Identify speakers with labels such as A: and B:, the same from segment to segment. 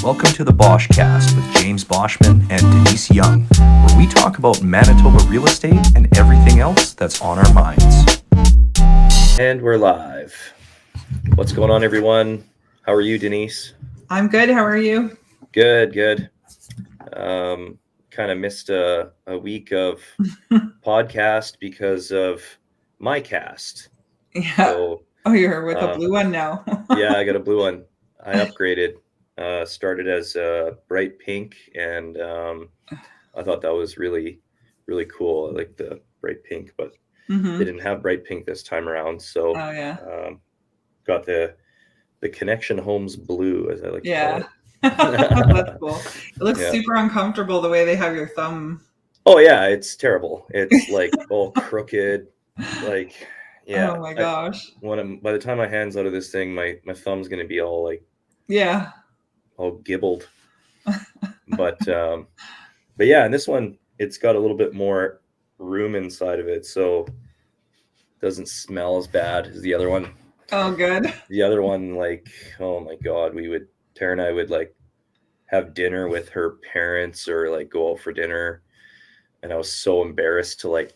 A: Welcome to the Boschcast with James Boschman and Denise Young, where we talk about Manitoba real estate and everything else that's on our minds. And we're live. What's going on, everyone? How are you, Denise?
B: I'm good. How are you?
A: Good. Kind of missed a week of podcast because of my cast.
B: Yeah.
A: So,
B: you're with a blue one now.
A: Yeah, I got a blue one. I upgraded. Started as bright pink, and I thought that was really cool. I like the bright pink, but they didn't have bright pink this time around. So got the Connection Homes blue, as I like to call it.
B: That's cool. It looks super uncomfortable the way they have your thumb.
A: Oh yeah, it's terrible. It's like all crooked, like
B: Oh my gosh.
A: By the time my hand's out of this thing, my thumb's gonna be all like all gibbled. But yeah, and this one, it's got a little bit more room inside of it, so it doesn't smell as bad as the other one.
B: Oh, good.
A: The other one, like, oh my God, Tara and I would like have dinner with her parents or like go out for dinner, and I was so embarrassed to I'd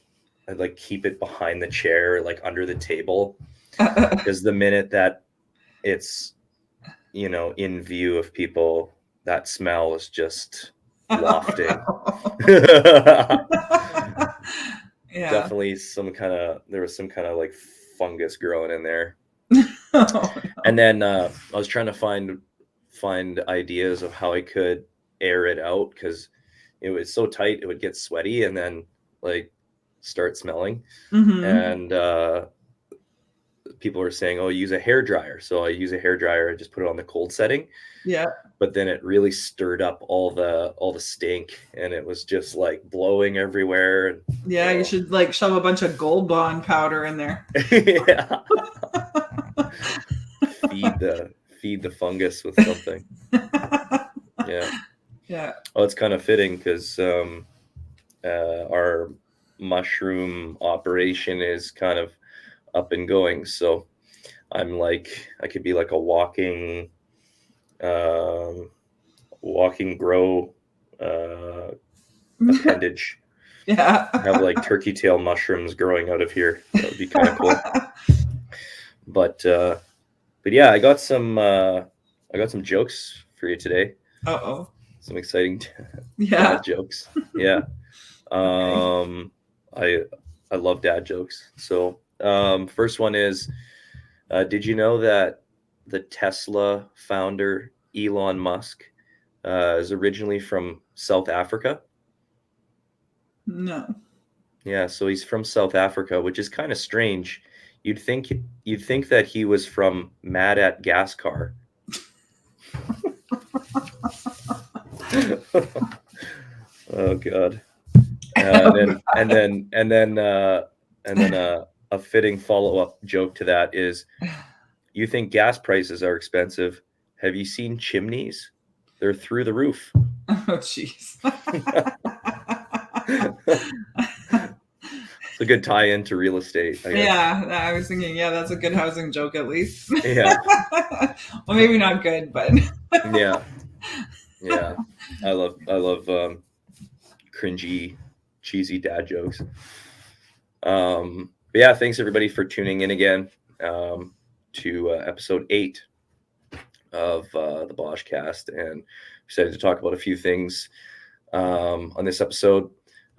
A: like keep it behind the chair, like under the table, because the minute that it's, in view of people, that smell is just wafting. Definitely there was some kind of like fungus growing in there. And then I was trying to find ideas of how I could air it out, because it was so tight it would get sweaty and then like start smelling. And people were saying, oh, use a hair dryer. So I use a hair dryer, I just put it on the cold setting. But then it really stirred up all the stink, and it was just like blowing everywhere.
B: You should like shove a bunch of Gold Bond powder in there.
A: Feed the fungus with something. Oh, it's kind of fitting because our mushroom operation is kind of up and going, so I'm like, I could be like a walking grow appendage. Have like turkey tail mushrooms growing out of here. That would be kind of cool. But yeah, I got some jokes for you today. Some exciting dad jokes. I love dad jokes. So first one is, did you know that the Tesla founder Elon Musk is originally from South Africa?
B: No.
A: Yeah, so he's from South Africa, which is kind of strange. You'd think that he was from Madagascar. Oh God. And then a fitting follow-up joke to that is, you think gas prices are expensive? Have you seen chimneys? They're through the roof.
B: Oh, jeez.
A: It's a good tie-in to real estate, I guess.
B: Yeah, I was thinking, that's a good housing joke at least.
A: Yeah.
B: Well, maybe not good, but
A: yeah. I love cringy, cheesy dad jokes. But yeah, thanks everybody for tuning in again to episode 8 of the Boschcast, and excited to talk about a few things on this episode.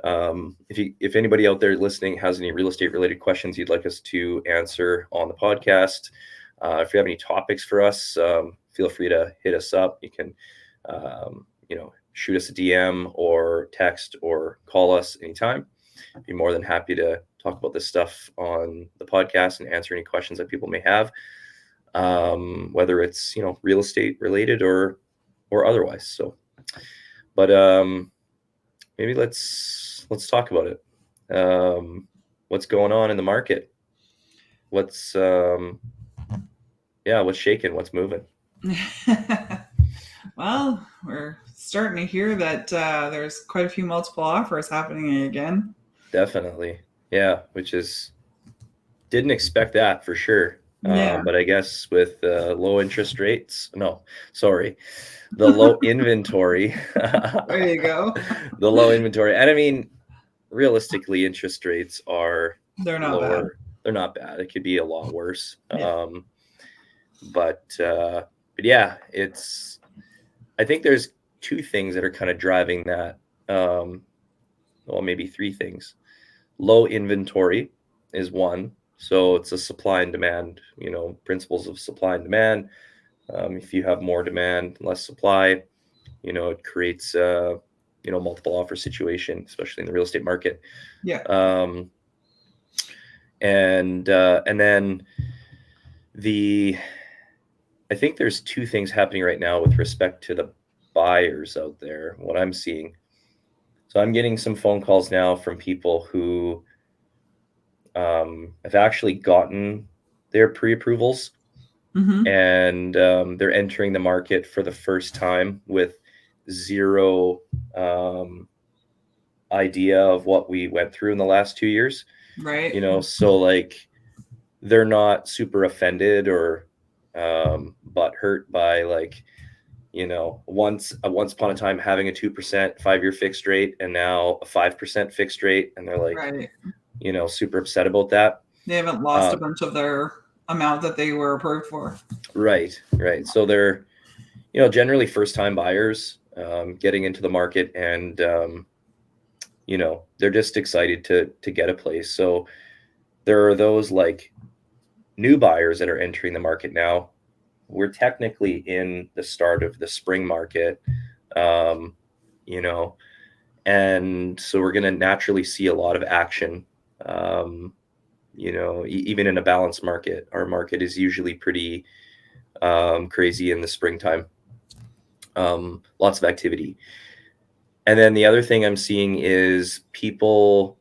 A: If anybody out there listening has any real estate related questions you'd like us to answer on the podcast, if you have any topics for us, feel free to hit us up. You can shoot us a DM or text or call us anytime. I'd be more than happy to talk about this stuff on the podcast and answer any questions that people may have, whether it's real estate related or otherwise. So, but maybe let's talk about it. What's going on in the market? What's shaking? What's moving?
B: Well, we're starting to hear that there's quite a few multiple offers happening again.
A: Definitely. Yeah, which is, didn't expect that for sure.
B: Yeah.
A: But I guess with low interest rates, no, sorry, the low inventory,
B: There you go.
A: the low inventory. And I mean, realistically, interest rates are
B: They're not bad.
A: lower. They're not bad. It could be a lot worse.
B: Yeah.
A: But yeah, I think there's two things that are kind of driving that. Well, maybe three things. Low inventory is one. So it's a supply and demand, principles of supply and demand. If you have more demand, less supply, it creates, multiple offer situation, especially in the real estate market.
B: Yeah.
A: And then I think there's two things happening right now with respect to the buyers out there, what I'm seeing. So I'm getting some phone calls now from people who have actually gotten their pre-approvals, and they're entering the market for the first time with zero idea of what we went through in the last 2 years.
B: Right.
A: So like they're not super offended or butt hurt by like, once upon a time having a 2% 5-year fixed rate and now a 5% fixed rate, and they're like,
B: right.
A: Super upset about that.
B: They haven't lost a bunch of their amount that they were approved for.
A: Right. So they're, generally first-time buyers getting into the market, and they're just excited to get a place. So there are those like new buyers that are entering the market now. We're technically in the start of the spring market, and so we're going to naturally see a lot of action. Even in a balanced market, our market is usually pretty crazy in the springtime. Lots of activity. And then the other thing I'm seeing is people,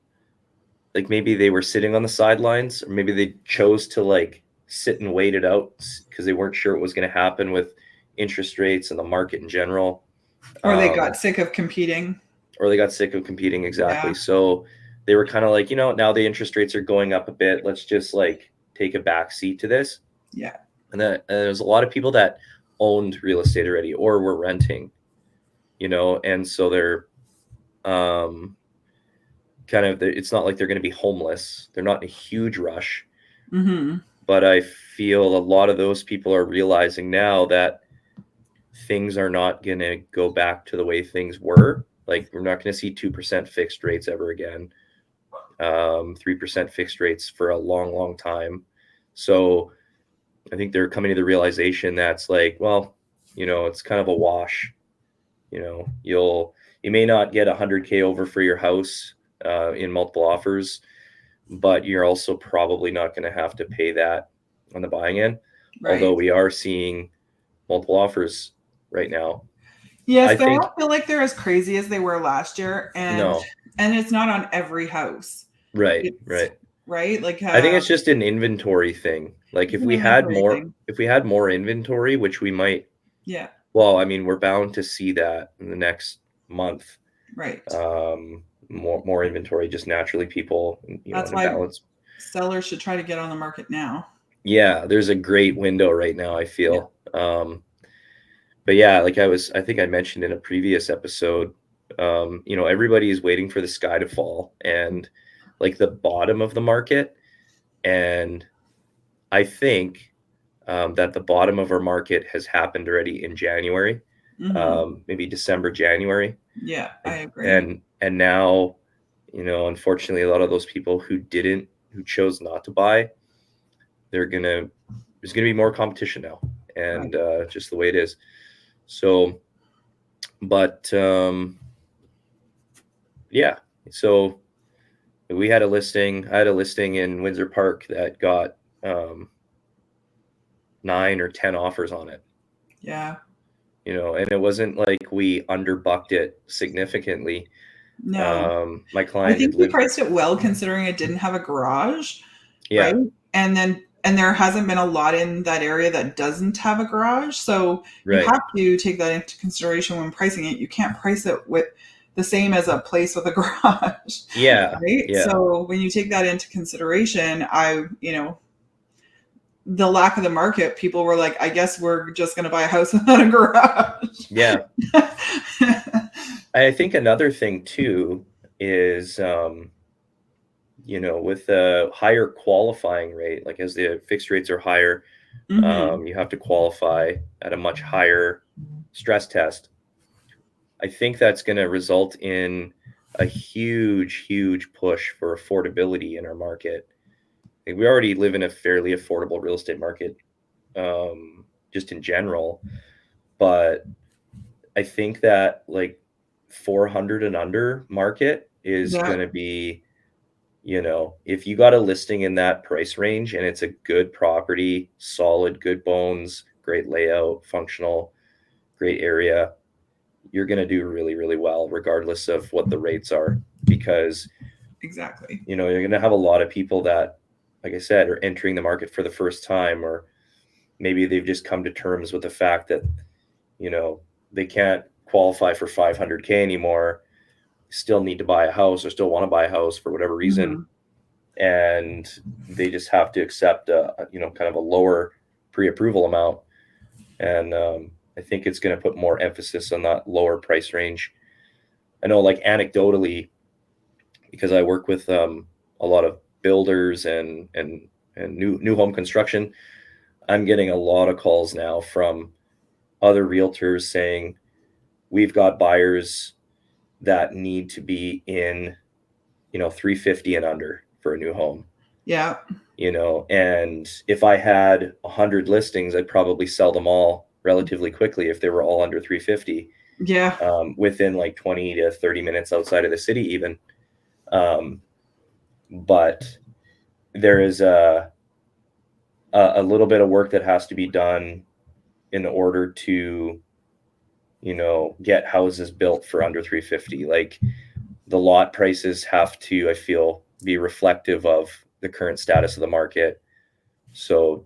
A: like maybe they were sitting on the sidelines, or maybe they chose to like sit and wait it out because they weren't sure what was going to happen with interest rates and the market in general.
B: Or they got sick of competing.
A: Exactly. Yeah. So they were kind of like, now the interest rates are going up a bit. Let's just like take a back seat to this.
B: Yeah.
A: And then there's a lot of people that owned real estate already or were renting, and so they're it's not like they're going to be homeless. They're not in a huge rush. But I feel a lot of those people are realizing now that things are not going to go back to the way things were. Like we're not going to see 2% fixed rates ever again. 3% fixed rates for a long, long time. So I think they're coming to the realization that's like, well, it's kind of a wash. You may not get 100K over for your house in multiple offers, but you're also probably not going to have to pay that on the buying end. Right. Although we are seeing multiple offers right now.
B: Yes, I don't feel like they're as crazy as they were last year, and
A: no.
B: And it's not on every house.
A: Right.
B: Like
A: I think it's just an inventory thing. Like if we had more inventory, which we might.
B: Yeah.
A: Well, I mean, we're bound to see that in the next month.
B: Right.
A: More inventory, just naturally people,
B: that's why balance. Sellers should try to get on the market now.
A: Yeah, there's a great window right now, I feel. Yeah. But yeah, like I think I mentioned in a previous episode, everybody is waiting for the sky to fall and like the bottom of the market. And I think that the bottom of our market has happened already in January, maybe December, January.
B: Yeah, I agree.
A: And now, unfortunately, a lot of those people who chose not to buy, there's gonna be more competition now, and right. Just the way it is. So, but yeah. So I had a listing in Windsor Park that got 9 or 10 offers on it.
B: Yeah.
A: And it wasn't like we underbucked it significantly.
B: No.
A: My client,
B: I think we priced it well considering it didn't have a garage.
A: Yeah.
B: Right? And there hasn't been a lot in that area that doesn't have a garage. So you have to take that into consideration when pricing it. You can't price it with the same as a place with a garage.
A: Yeah.
B: Right.
A: Yeah.
B: So when you take that into consideration, the lack of the market, people were like, I guess we're just going to buy a house without a garage.
A: Yeah. I think another thing too is, with a higher qualifying rate, like as the fixed rates are higher, you have to qualify at a much higher stress test. I think that's going to result in a huge push for affordability in our market. Like, we already live in a fairly affordable real estate market, just in general. But I think that like 400 and under market is going to be, if you got a listing in that price range and it's a good property, solid, good bones, great layout, functional, great area, you're going to do really, really well, regardless of what the rates are, because
B: exactly,
A: you're going to have a lot of people that, like I said, are entering the market for the first time, or maybe they've just come to terms with the fact that, they can't qualify for 500K anymore, still need to buy a house or still want to buy a house for whatever reason. And they just have to accept kind of a lower pre-approval amount. And I think it's going to put more emphasis on that lower price range. I know, like, anecdotally, because I work with a lot of builders and new home construction, I'm getting a lot of calls now from other realtors saying, we've got buyers that need to be in, 350 and under for a new home.
B: Yeah.
A: And if I had 100 listings, I'd probably sell them all relatively quickly if they were all under 350.
B: Yeah.
A: Within like 20 to 30 minutes outside of the city even. But there is a little bit of work that has to be done in order to, get houses built for under 350. Like, the lot prices have to, I feel, be reflective of the current status of the market. So,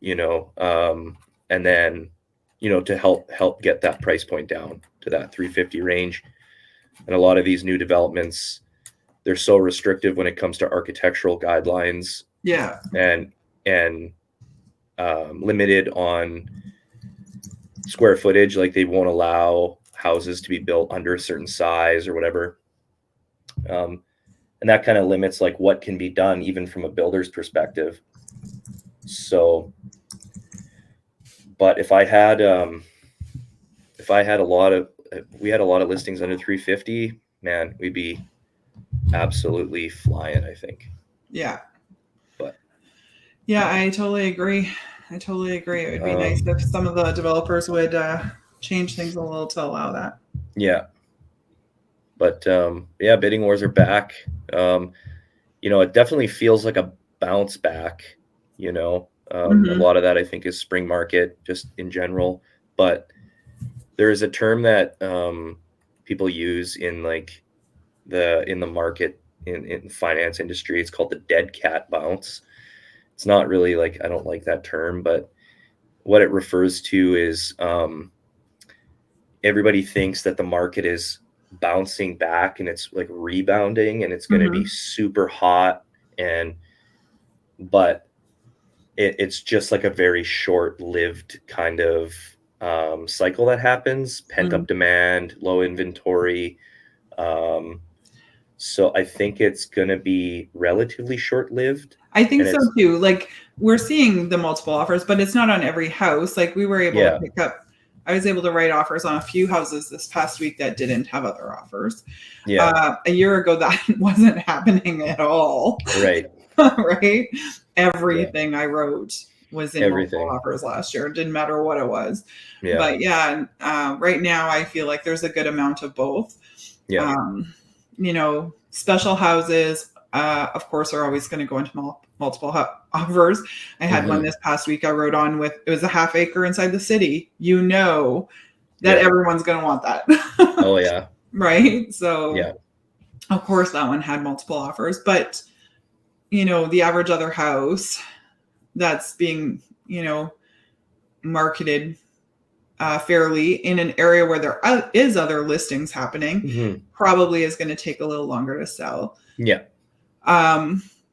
A: and then, to help get that price point down to that 350 range. And a lot of these new developments, they're so restrictive when it comes to architectural guidelines.
B: Yeah.
A: And limited on square footage. Like, they won't allow houses to be built under a certain size or whatever. And that kind of limits like what can be done even from a builder's perspective. So, but if I had we had a lot of listings under 350, man, we'd be absolutely flying, I think.
B: Yeah.
A: But
B: yeah, I totally agree. It would be nice if some of the developers would change things a little to allow that.
A: Yeah. But bidding wars are back. It definitely feels like a bounce back. A lot of that, I think, is spring market just in general. But there is a term that people use in like in the market in the finance industry. It's called the dead cat bounce. It's not really like, I don't like that term, but what it refers to is everybody thinks that the market is bouncing back and it's like rebounding and it's going to be super hot, but it's just like a very short-lived kind of cycle that happens. Pent-up demand, low inventory. So I think it's going to be relatively short-lived.
B: I think so too. Like, we're seeing the multiple offers, but it's not on every house. Like, we were able to pick up, I was able to write offers on a few houses this past week that didn't have other offers.
A: Yeah.
B: A year ago, that wasn't happening at all.
A: Right.
B: Right. Everything I wrote was in multiple offers last year. It didn't matter what it was.
A: Yeah.
B: But right now I feel like there's a good amount of both.
A: Yeah.
B: Special houses, of course, are always going to go into multiple offers. I had one this past week I wrote on with, it was a half acre inside the city. That everyone's going to want that.
A: Oh, yeah.
B: Right. So,
A: yeah,
B: of course, that one had multiple offers. But, the average other house that's being, marketed fairly in an area where there is other listings happening, probably is going to take a little longer to sell.
A: Yeah.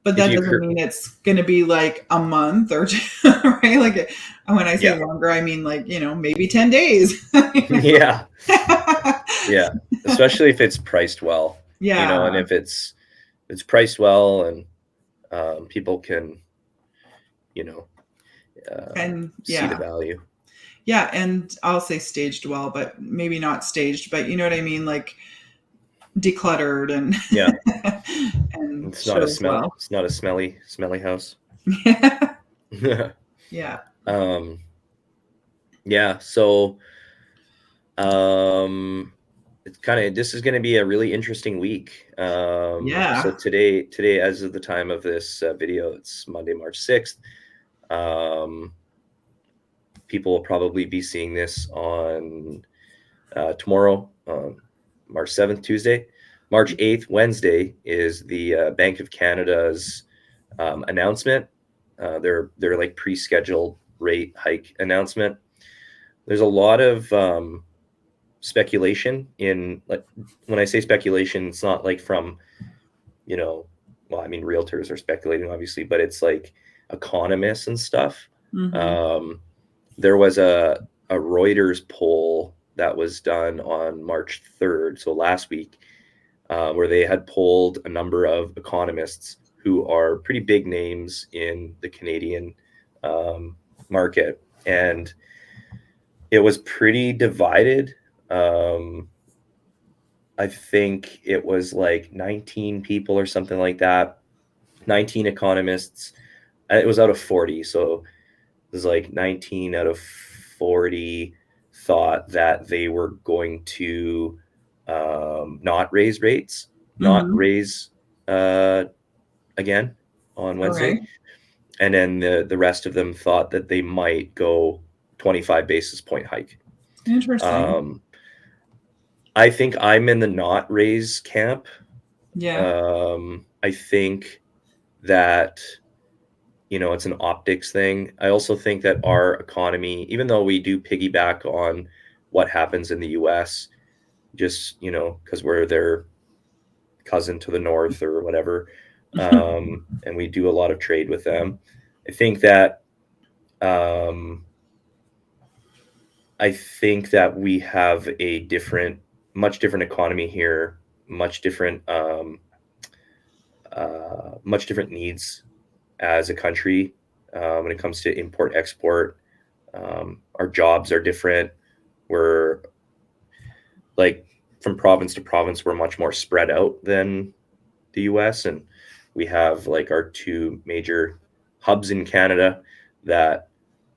B: But that doesn't mean it's going to be like a month or two, right? Like when I say longer, I mean like, maybe 10 days.
A: Yeah. Yeah. Especially if it's priced well.
B: Yeah.
A: And if it's priced well and people can,
B: and
A: see the value.
B: Yeah. And I'll say staged well, but maybe not staged, but you know what I mean? Like decluttered and and
A: it's not a smell.
B: Well.
A: It's not a smelly house.
B: Yeah. Yeah.
A: Yeah. So, it's this is going to be a really interesting week. So today, as of the time of this video, it's Monday, March 6th. People will probably be seeing this on tomorrow, March 7th, Tuesday. March 8th, Wednesday, is the Bank of Canada's announcement. Their like pre-scheduled rate hike announcement. There's a lot of speculation in, like, when I say speculation, it's not like from, well, I mean, realtors are speculating, obviously, but it's like economists and stuff.
B: Mm-hmm.
A: There was a Reuters poll that was done on March 3rd, so last week, where they had polled a number of economists who are pretty big names in the Canadian market, and it was pretty divided. I think it was like 19 people or something like that, 19 economists. It was out of 40, so it was like 19 out of 40 thought that they were going to not raise rates, not raise again on Wednesday.
B: Okay.
A: And then the rest of them thought that they might go 25 basis point hike.
B: Interesting.
A: I think I'm in the not raise camp.
B: Yeah.
A: I think that, it's an optics thing. I also think that our economy, even though we do piggyback on what happens in the US, just, because we're their cousin to the north or whatever, and we do a lot of trade with them. I think that we have a much different economy here, much different needs as a country when it comes to import export. Our jobs are different. We're like, from province to province, we're much more spread out than the US, and we have like our two major hubs in Canada that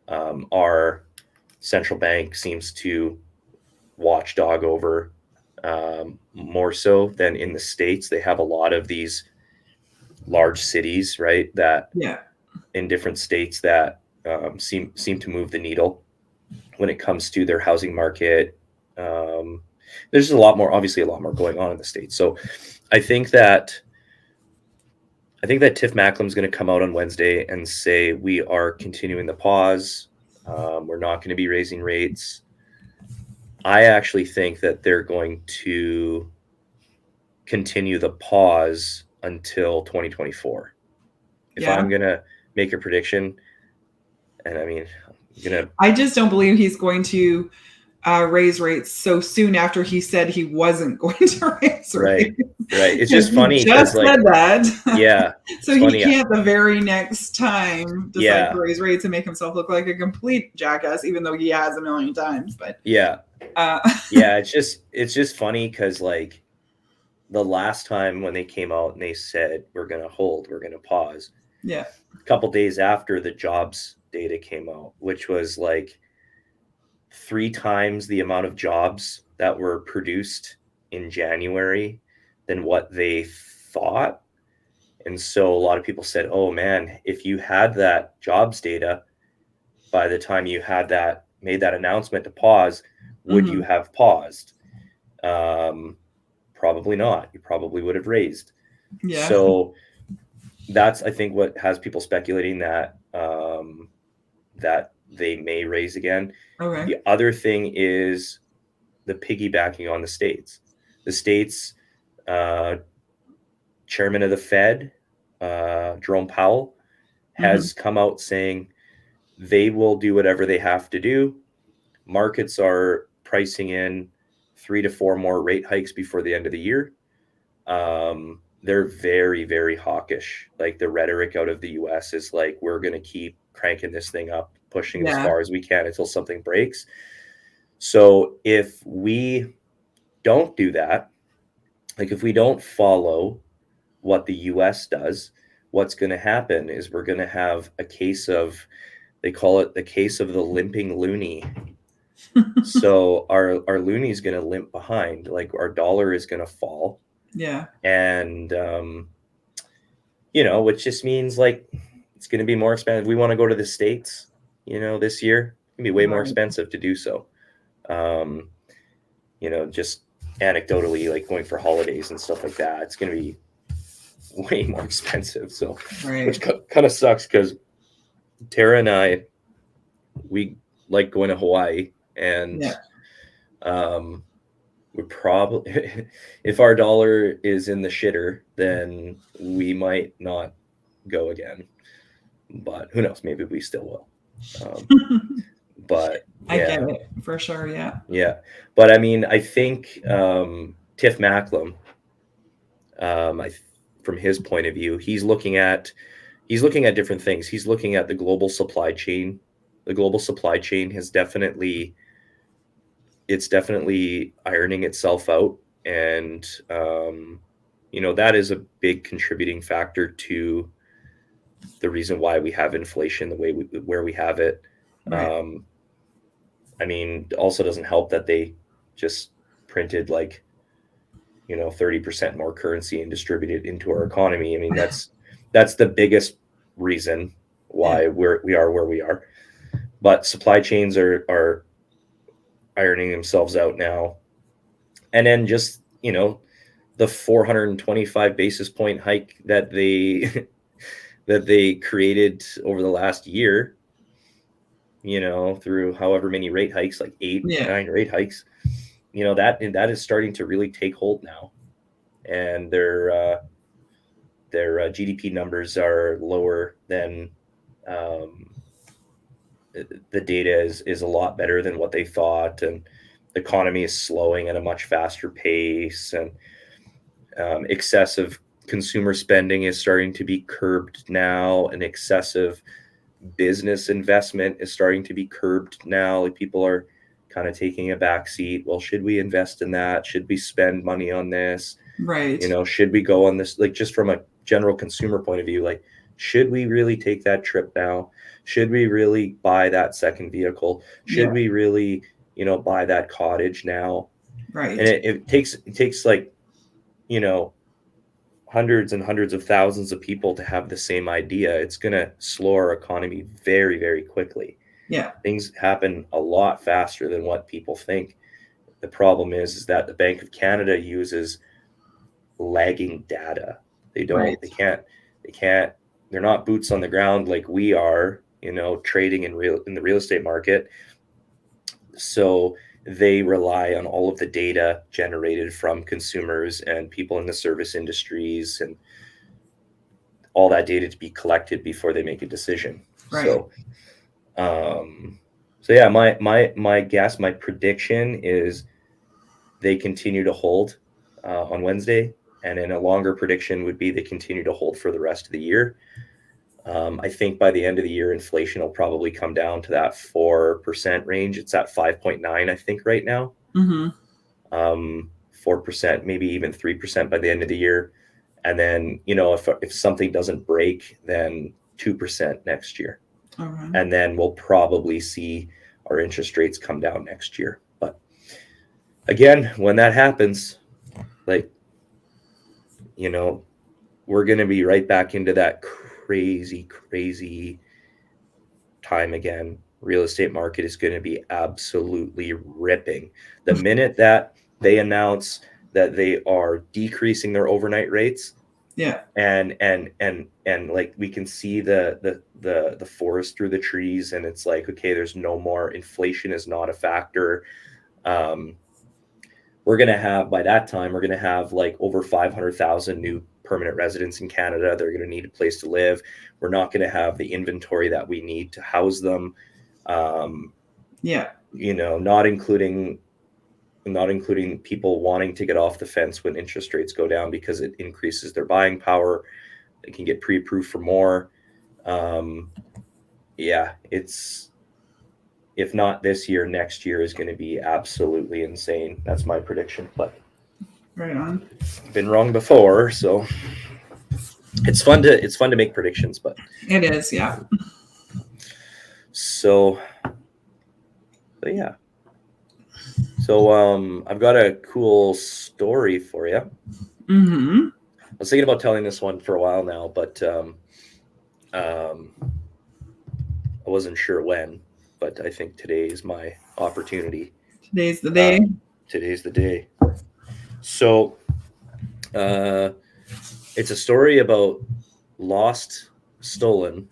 A: our central bank seems to watchdog over more so than in the States. They have a lot of these large cities, right, that in different states that seem to move the needle when it comes to their housing market. There's obviously a lot more going on in the States. So I think that Tiff Macklem's going to come out on Wednesday and say we are continuing the pause. We're not going to be raising rates. I actually think that they're going to continue the pause until 2024. If I'm going to make a prediction, and I mean,
B: I just don't believe he's going to raise rates so soon after he said he wasn't going to raise rates.
A: Right. It's just funny.
B: He just said that.
A: Yeah.
B: So he can't the very next time decide to raise rates and make himself look like a complete jackass, even though he has a million times. But
A: yeah. It's just funny because, like, the last time when they came out and they said we're going to pause.
B: Yeah.
A: A couple days after the jobs data came out, which was like 3 times the amount of jobs that were produced in January than what they thought. And so a lot of people said, oh man, if you had that jobs data by the time you had made that announcement to pause, would you have paused? Probably not. You probably would have raised.
B: Yeah.
A: So that's, I think, what has people speculating that that they may raise again.
B: Okay.
A: The other thing is the piggybacking on the states. The states, chairman of the Fed Jerome Powell, has come out saying they will do whatever they have to do. Markets are pricing in 3 to 4 more rate hikes before the end of the year. They're very, very hawkish. Like, the rhetoric out of the US is like, we're going to keep cranking this thing up, pushing it as far as we can until something breaks. So if we don't do that, like if we don't follow what the US does, what's going to happen is we're going to have a case of, they call it the case of the limping loonie. So our loonie is going to limp behind, like our dollar is going to fall.
B: Yeah.
A: And, which just means like it's going to be more expensive. We want to go to the States, this year. It's going to be way more expensive to do so. Just anecdotally, like going for holidays and stuff like that, it's going to be way more expensive. So, which kind of sucks because Tara and I, we like going to Hawaii, and we probably, if our dollar is in the shitter, then we might not go again. But who knows? Maybe we still will. But yeah.
B: I get it for sure. Yeah.
A: Yeah. But I mean, I think Tiff Macklem, from his point of view, he's looking at different things. He's looking at the global supply chain. The global supply chain has definitely ironing itself out. And, that is a big contributing factor to the reason why we have inflation the way where we have it. Right. I mean, also doesn't help that they just printed 30% more currency and distributed into our economy. I mean, that's the biggest reason why we are where we are. But supply chains are ironing themselves out now. And then just, the 425 basis point hike that they created over the last year, through however many rate hikes, like 9 rate hikes, that is starting to really take hold now. And their GDP numbers are lower than, the data is a lot better than what they thought, and the economy is slowing at a much faster pace, and excessive consumer spending is starting to be curbed now, and excessive business investment is starting to be curbed now. Like, people are kind of taking a back seat. Well, should we invest in that? Should we spend money on this?
B: Right.
A: Should we go on this? Like, just from a general consumer point of view, like, should we really take that trip now? Should we really buy that second vehicle? Should we really, buy that cottage now?
B: Right.
A: And it takes like, hundreds and hundreds of thousands of people to have the same idea. It's going to slow our economy very, very quickly.
B: Yeah.
A: Things happen a lot faster than what people think. The problem is that the Bank of Canada uses lagging data. They don't, they can't, they're not boots on the ground like we are, trading in the real estate market. So they rely on all of the data generated from consumers and people in the service industries, and all that data to be collected before they make a decision.
B: Right.
A: So yeah, my guess, my prediction is they continue to hold on Wednesday, and then a longer prediction would be they continue to hold for the rest of the year. I think by the end of the year, inflation will probably come down to that 4% range. It's at 5.9, I think, right now. 4%, maybe even 3% by the end of the year. And then, if something doesn't break, then 2% next year.
B: Okay.
A: And then we'll probably see our interest rates come down next year. But again, when that happens, we're going to be right back into that crazy time again. Real estate market is going to be absolutely ripping. The minute that they announce that they are decreasing their overnight rates, and like, we can see the forest through the trees, and it's like, okay, there's no more, inflation is not a factor. By that time, we're going to have like over 500,000 new permanent residents in Canada. They're going to need a place to live. We're not going to have the inventory that we need to house them. Not including people wanting to get off the fence when interest rates go down, because it increases their buying power. They can get pre-approved for more. It's, if not this year, next year is going to be absolutely insane. That's my prediction. But
B: right on.
A: Been wrong before, so it's fun to make predictions. But
B: it is, yeah.
A: So yeah. So I've got a cool story for you.
B: Mm-hmm.
A: I was thinking about telling this one for a while now, but I wasn't sure when. But I think today is my opportunity.
B: Today's the day.
A: Today's the day. So it's a story about lost, stolen,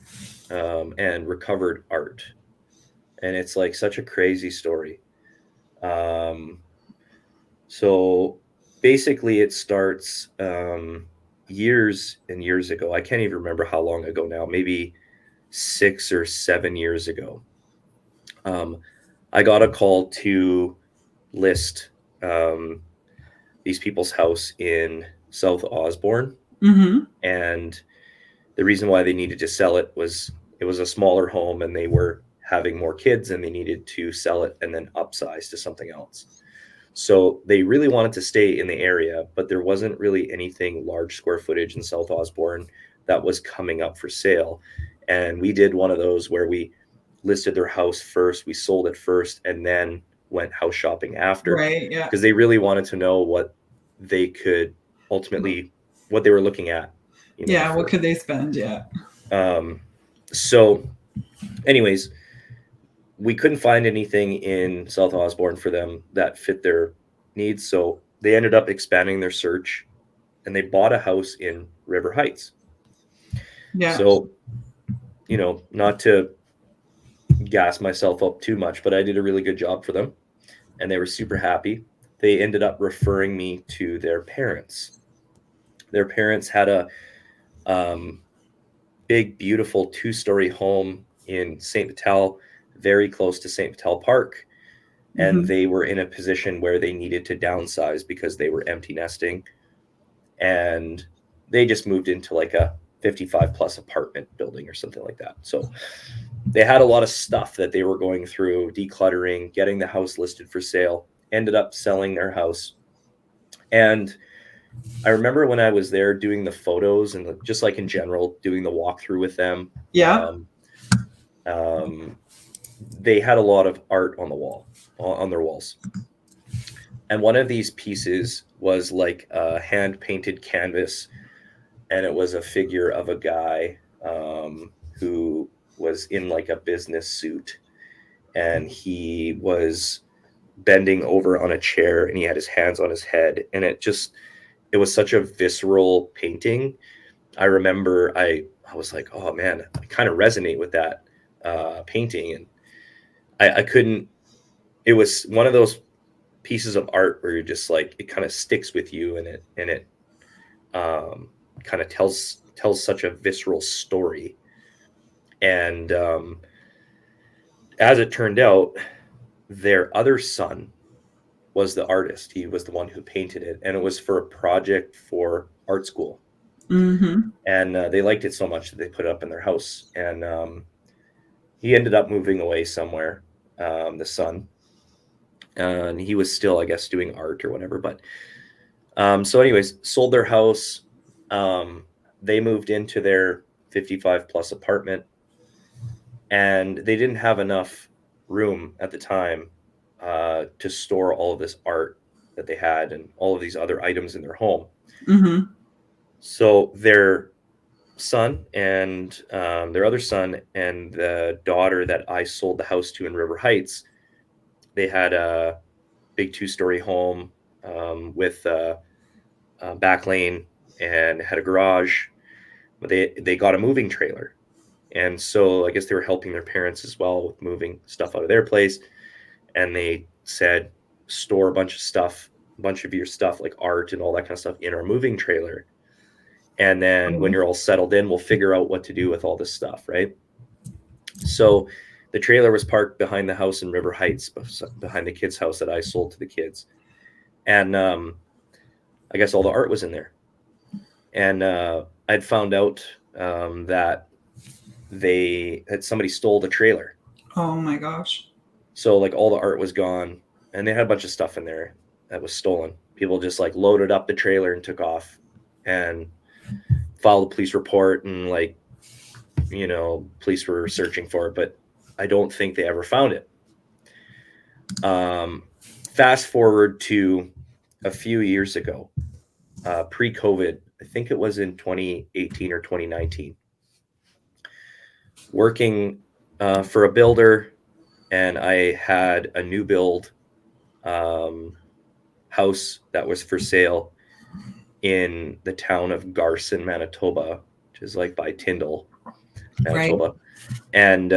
A: and recovered art. And it's like such a crazy story. So basically it starts years and years ago. I can't even remember how long ago now, maybe 6 or 7 years ago. I got a call to list these people's house in South Osborne.
B: Mm-hmm.
A: And the reason why they needed to sell it was a smaller home, and they were having more kids, and they needed to sell it and then upsize to something else. So they really wanted to stay in the area, but there wasn't really anything large square footage in South Osborne that was coming up for sale. And we did one of those where we listed their house first, we sold it first, and then went house shopping after.
B: Right, yeah.
A: Because they really wanted to know what they could ultimately, what they were looking at.
B: What could they spend? Yeah.
A: So anyways, we couldn't find anything in South Osborne for them that fit their needs. So they ended up expanding their search, and they bought a house in River Heights.
B: Yeah.
A: So, not to gas myself up too much, but I did a really good job for them, and they were super happy. They ended up referring me to their parents. Their parents had a big, beautiful 2-story home in St. Vital, very close to St. Vital Park. And
B: Mm-hmm.
A: they were in a position where they needed to downsize because they were empty nesting. And they just moved into like a 55 plus apartment building or something like that. So they had a lot of stuff that they were going through, decluttering, getting the house listed for sale, ended up selling their house. And I remember when I was there doing the photos and just like in general, doing the walkthrough with them.
B: Yeah.
A: They had a lot of art on their walls. And one of these pieces was like a hand painted canvas. And it was a figure of a guy who was in like a business suit. And he was bending over on a chair, and he had his hands on his head. And it was such a visceral painting. I remember I was like, oh man, I kind of resonate with that painting. And I couldn't, it was one of those pieces of art where you're just like, it kind of sticks with you, and it kind of tells such a visceral story. And as it turned out, their other son was the artist. He was the one who painted it, and it was for a project for art school.
B: Mm-hmm.
A: And they liked it so much that they put it up in their house. And he ended up moving away somewhere, the son. And he was still, I guess, doing art or whatever. But so anyways, sold their house. They moved into their 55 plus apartment, and they didn't have enough room at the time to store all of this art that they had and all of these other items in their home.
B: Mm-hmm.
A: So their son and their other son and the daughter that I sold the house to in River Heights, they had a big 2-story home with a back lane and had a garage. But they got a moving trailer. And so I guess they were helping their parents as well with moving stuff out of their place. And they said, store a bunch of your stuff, like art and all that kind of stuff, in our moving trailer. And then when you're all settled in, we'll figure out what to do with all this stuff, right? So the trailer was parked behind the house in River Heights, behind the kids' house that I sold to the kids. And I guess all the art was in there. And I'd found out that somebody stole the trailer.
B: Oh my gosh.
A: So like all the art was gone, and they had a bunch of stuff in there that was stolen. People just like loaded up the trailer and took off and filed a police report, and like, you know, police were searching for it, but I don't think they ever found it. Fast forward to a few years ago, pre-COVID, I think it was in 2018 or 2019, working for a builder, and I had a new build house that was for sale in the town of Garson, Manitoba, which is like by Tyndall, Manitoba. Right. And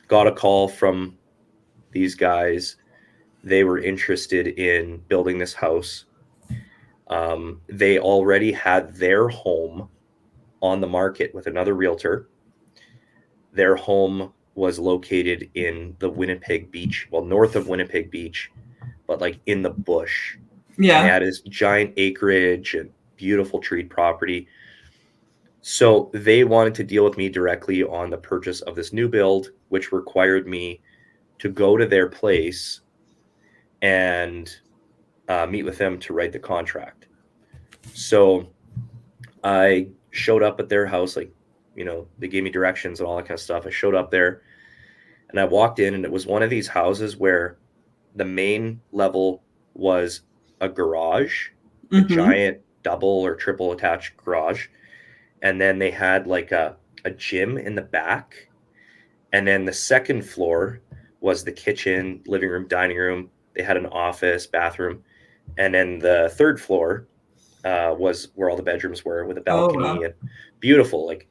A: got a call from these guys. They were interested in building this house. They already had their home on the market with another realtor. Their home was located in the Winnipeg Beach, well, north of Winnipeg Beach, but like in the bush. Yeah. And they had this giant acreage and beautiful treed property. So they wanted to deal with me directly on the purchase of this new build, which required me to go to their place and meet with them to write the contract. So I showed up at their house, like, you know, they gave me directions and all that kind of stuff. I showed up there and I walked in, and it was one of these houses where the main level was a garage, a giant double or triple attached garage. And then they had like a gym in the back. And then the second floor was the kitchen, living room, dining room. They had an office, bathroom. And then the third floor was where all the bedrooms were, with a balcony. And beautiful, like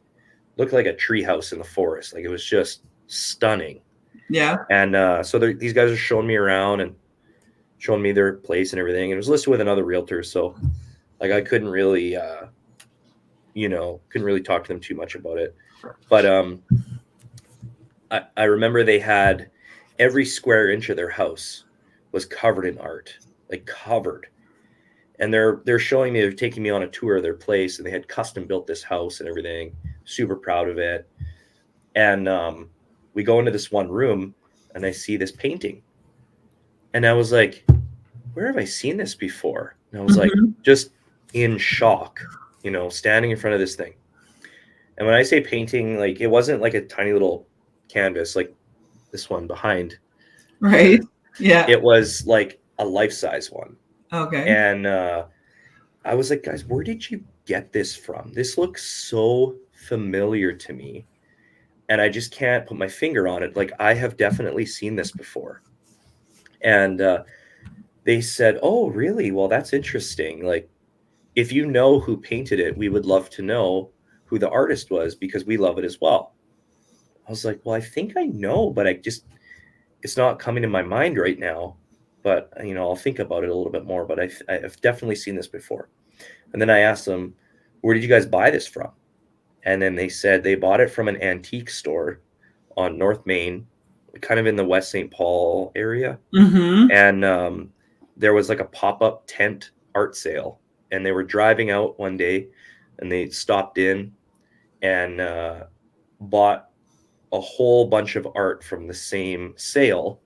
A: looked like a tree house in the forest. Like it was just stunning. Yeah. And so these guys are showing me around and showing me their place and everything. And it was listed with another realtor. So like I couldn't really, couldn't really talk to them too much about it. But I remember they had every square inch of their house was covered in art, like covered. And they're showing me, they're taking me on a tour of their place, and they had custom built this house and everything. Super proud of it. And we go into this one room, and I see this painting. And I was like, where have I seen this before? And I was like, just in shock, you know, standing in front of this thing. And when I say painting, like it wasn't like a tiny little canvas like this one behind. Right. Yeah. It was like a life-size one. Okay. And I was like, guys, where did you get this from? This looks so familiar to me. And I just can't put my finger on it. Like I have definitely seen this before. And they said, oh, really? Well, that's interesting. Like, if you know who painted it, we would love to know who the artist was, because we love it as well. I was like, well, I think I know, but it's not coming to my mind right now. But, you know, I'll think about it a little bit more. But I've definitely seen this before. And then I asked them, where did you guys buy this from? And then they said they bought it from an antique store on North Main, kind of in the West St. Paul area. And there was like a pop-up tent art sale. And they were driving out one day, and they stopped in and bought a whole bunch of art from the same sale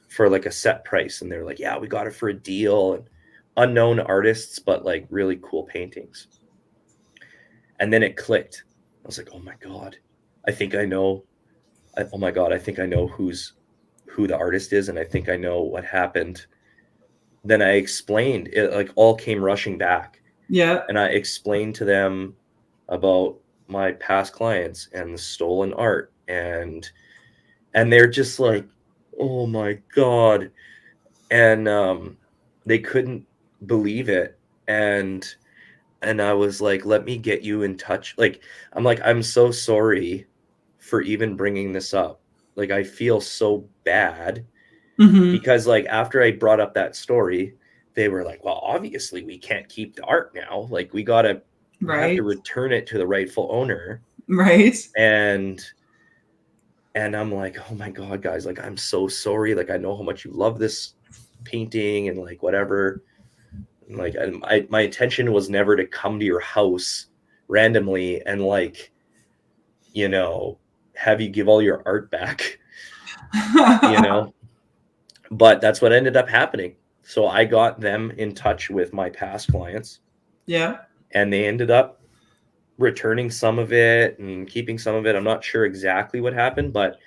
A: for like a set price. And they're like, yeah, we got it for a deal. And unknown artists, but like really cool paintings. And then it clicked. I was like, oh my God, I think I know. Oh my God, I think I know who the artist is. And I think I know what happened. Then I explained it, like all came rushing back. Yeah. And I explained to them about my past clients and the stolen art. And they're just like, oh my God. And they couldn't believe it. And I was like, let me get you in touch. Like, I'm so sorry for even bringing this up. Like, I feel so bad. Because like after I brought up that story, they were like, well, obviously we can't keep the art now. Like we gotta You have to return it to the rightful owner.
B: Right.
A: And I'm like, oh my God, guys, like, I'm so sorry. Like, I know how much you love this painting and like whatever. And like, my intention was never to come to your house randomly and like, you know, have you give all your art back, you know, but that's what ended up happening. So I got them in touch with my past clients.
B: Yeah.
A: And they ended up returning some of it and keeping some of it. I'm not sure exactly what happened, but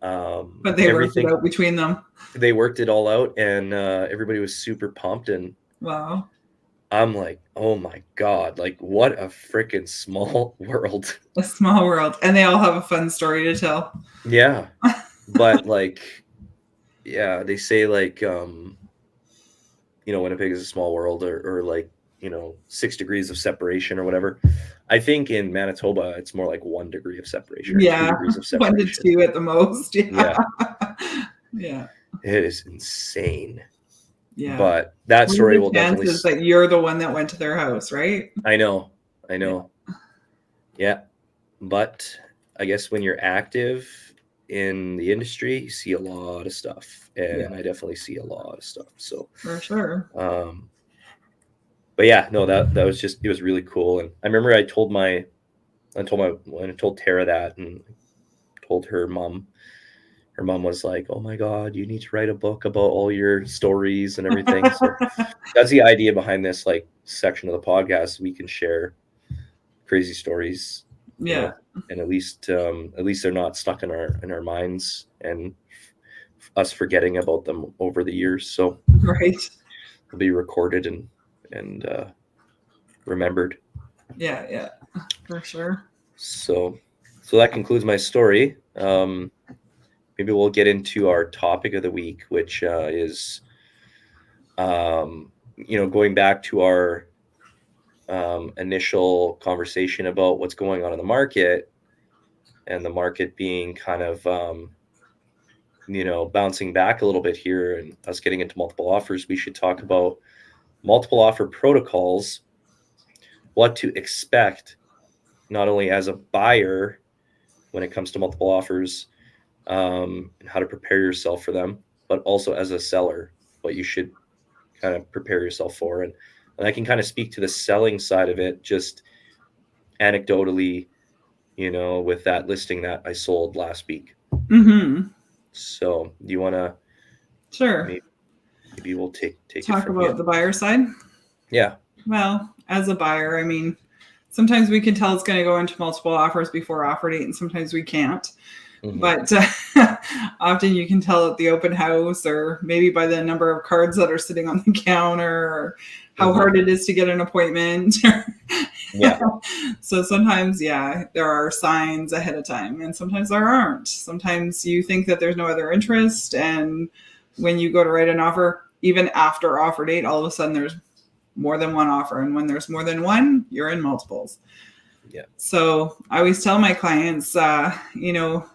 B: they worked it out between them.
A: They worked it all out, and everybody was super pumped. And
B: wow,
A: I'm like, oh my God, like what a freaking small world.
B: A small world. And they all have a fun story to tell.
A: Yeah. But like, yeah, they say like, you know, Winnipeg is a small world, or like, you know, 6 degrees of separation or whatever. I think in Manitoba, it's more like 1 degree of separation. Or 2 degrees of separation.
B: 1 to 2 at the most. Yeah.
A: Yeah. It is insane.
B: Yeah.
A: But that story will definitely.
B: Chances that you're the one that went to their house, right?
A: I know. Yeah. But I guess when you're active in the industry, you see a lot of stuff, and I definitely see a lot of stuff. So
B: for sure.
A: But yeah, no, that was just, it was really cool. And I remember I told Tara that, and told her mom. Her mom was like, oh my God, you need to write a book about all your stories and everything. So that's the idea behind this like section of the podcast. We can share crazy stories.
B: Yeah.
A: You know, and at least they're not stuck in our minds and us forgetting about them over the years. So they'll be recorded and remembered.
B: Yeah, for sure.
A: So that concludes my story. Maybe we'll get into our topic of the week, which is, you know, going back to our initial conversation about what's going on in the market, and the market being kind of, you know, bouncing back a little bit here, and us getting into multiple offers. We should talk about multiple offer protocols, what to expect, not only as a buyer when it comes to multiple offers, and how to prepare yourself for them, but also as a seller, what you should kind of prepare yourself for. And I can kind of speak to the selling side of it, just anecdotally, you know, with that listing that I sold last week.
B: Mm-hmm.
A: So do you want to?
B: Sure.
A: Maybe we'll take
B: talk about the buyer side.
A: Yeah.
B: Well, as a buyer, I mean, sometimes we can tell it's going to go into multiple offers before offer date, and sometimes we can't. Mm-hmm. But often you can tell at the open house, or maybe by the number of cards that are sitting on the counter, or how hard it is to get an appointment.
A: Yeah.
B: So sometimes, there are signs ahead of time, and sometimes there aren't. Sometimes you think that there's no other interest, and when you go to write an offer, even after offer date, all of a sudden there's more than one offer. And when there's more than one, you're in multiples.
A: Yeah.
B: So I always tell my clients, you know,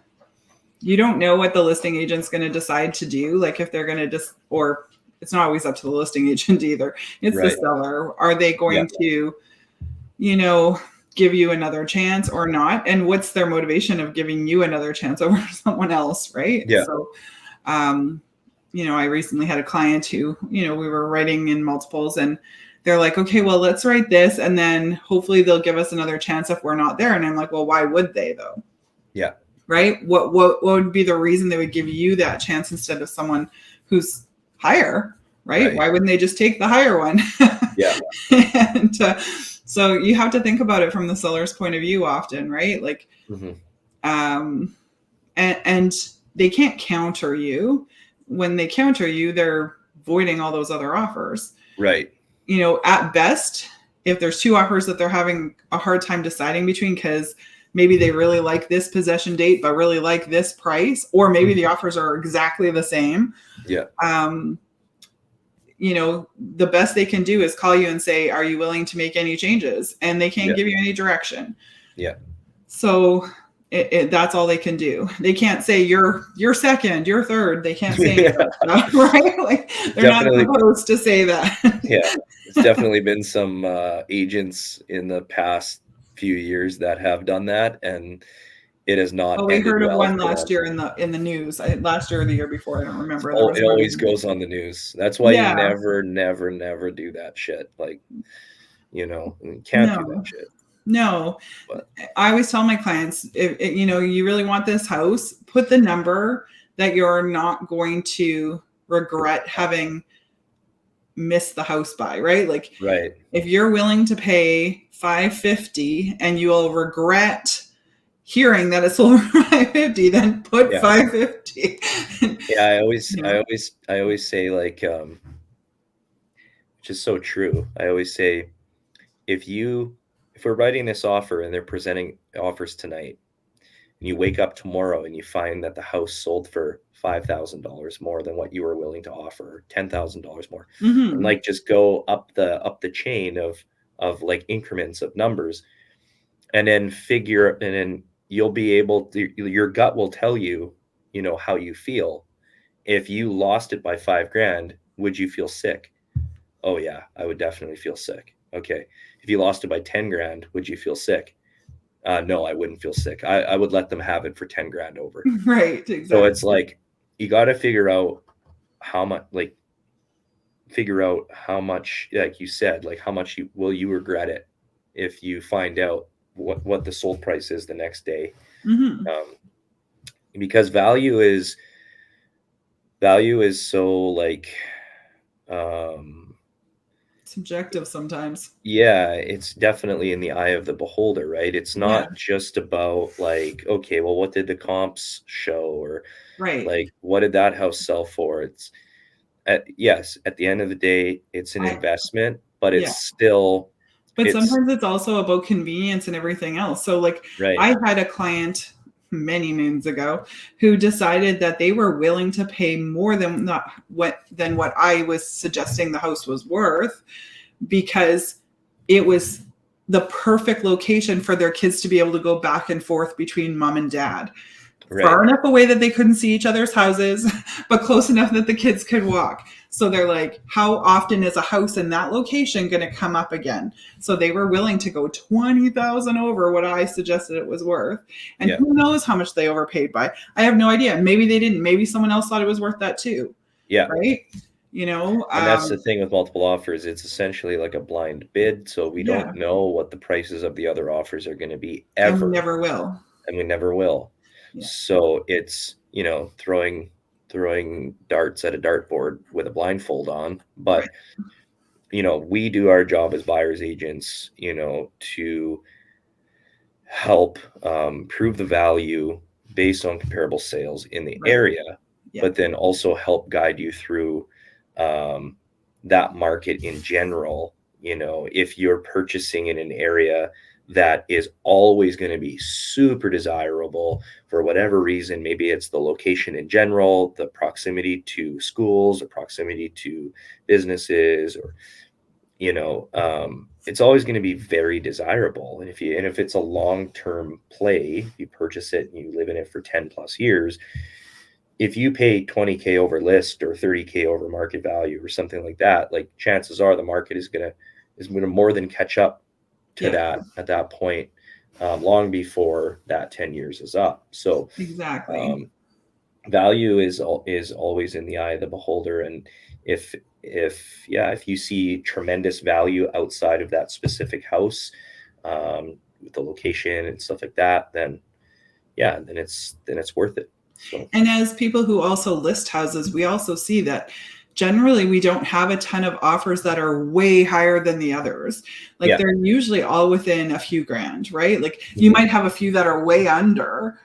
B: you don't know what the listing agent's going to decide to do. Like if they're going to or it's not always up to the listing agent either. It's the seller. Are they going to, you know, give you another chance or not? And what's their motivation of giving you another chance over someone else? Right.
A: Yeah.
B: So, you know, I recently had a client who, you know, we were writing in multiples, and they're like, okay, well, let's write this, and then hopefully they'll give us another chance if we're not there. And I'm like, well, why would they though?
A: Yeah.
B: Right. What would be the reason they would give you that chance instead of someone who's higher? Right. Why wouldn't they just take the higher one?
A: Yeah.
B: And so you have to think about it from the seller's point of view often, right? Like, and they can't counter you. When they counter you, they're voiding all those other offers.
A: Right.
B: You know, at best, if there's two offers that they're having a hard time deciding between, because maybe they really like this possession date, but really like this price, or maybe the offers are exactly the same.
A: Yeah.
B: You know, the best they can do is call you and say, are you willing to make any changes? And they can't give you any direction.
A: Yeah.
B: So that's all they can do. They can't say you're second, you're third. They can't say any of that stuff, right? Like they're not supposed to say that.
A: Yeah, there's definitely been some agents in the past few years that have done that, and it has not.
B: Oh, we heard of one last year in the news. Last year or the year before, I don't remember.
A: It always goes on the news. That's why you never do that shit. Like, you can't do that shit.
B: No, but I always tell my clients, if you really want this house, put the number that you're not going to regret having missed the house by, right? Like,
A: right.
B: If you're willing to pay $550 and you will regret hearing that it's sold for $550, then put $550.
A: Yeah, I always say, like, which is so true. I always say, if we're writing this offer and they're presenting offers tonight, and you wake up tomorrow and you find that the house sold for $5,000 more than what you were willing to offer, $10,000 more, and like just go up the chain of like increments of numbers, and then you'll be able to, your gut will tell you, how you feel. If you lost it by $5,000, would you feel sick? Oh yeah, I would definitely feel sick. Okay. If you lost it by $10,000, would you feel sick? No, I wouldn't feel sick. I would let them have it for $10,000 over.
B: Right. Exactly.
A: So it's like, you got to figure out how much, like you said, like how much will you regret it if you find out what the sold price is the next day. Because value is so like,
B: subjective sometimes.
A: Yeah, it's definitely in the eye of the beholder, right? It's not just about like, okay, well, what did the comps show, or like, what did that house sell for? It's at the end of the day, it's an investment, but it's still.
B: But sometimes it's also about convenience and everything else. So like, I had a client many moons ago who decided that they were willing to pay more than what I was suggesting the house was worth, because it was the perfect location for their kids to be able to go back and forth between mom and dad. Far enough away that they couldn't see each other's houses, but close enough that the kids could walk. So they're like, how often is a house in that location going to come up again? So they were willing to go $20,000 over what I suggested it was worth. And who knows how much they overpaid by? I have no idea. Maybe they didn't. Maybe someone else thought it was worth that too.
A: Yeah.
B: Right.
A: And that's the thing with multiple offers. It's essentially like a blind bid. So we don't know what the prices of the other offers are going to be ever.
B: And we never will.
A: Yeah. So it's, throwing darts at a dartboard with a blindfold on. But, we do our job as buyer's agents, to help prove the value based on comparable sales in the area, but then also help guide you through that market in general. If you're purchasing in an area that is always going to be super desirable for whatever reason, maybe it's the location in general, the proximity to schools or proximity to businesses, or it's always going to be very desirable. And if it's a long-term play, you purchase it and you live in it for 10 plus years, if you pay $20,000 over list or $30,000 over market value or something like that, like chances are the market is going to more than catch up to that at that point, long before that 10 years is up. So
B: exactly,
A: value is always in the eye of the beholder. And if you see tremendous value outside of that specific house, with the location and stuff like that, then it's worth it. So.
B: And as people who also list houses, we also see that generally we don't have a ton of offers that are way higher than the others. Like they're usually all within a few grand, right? Like you might have a few that are way under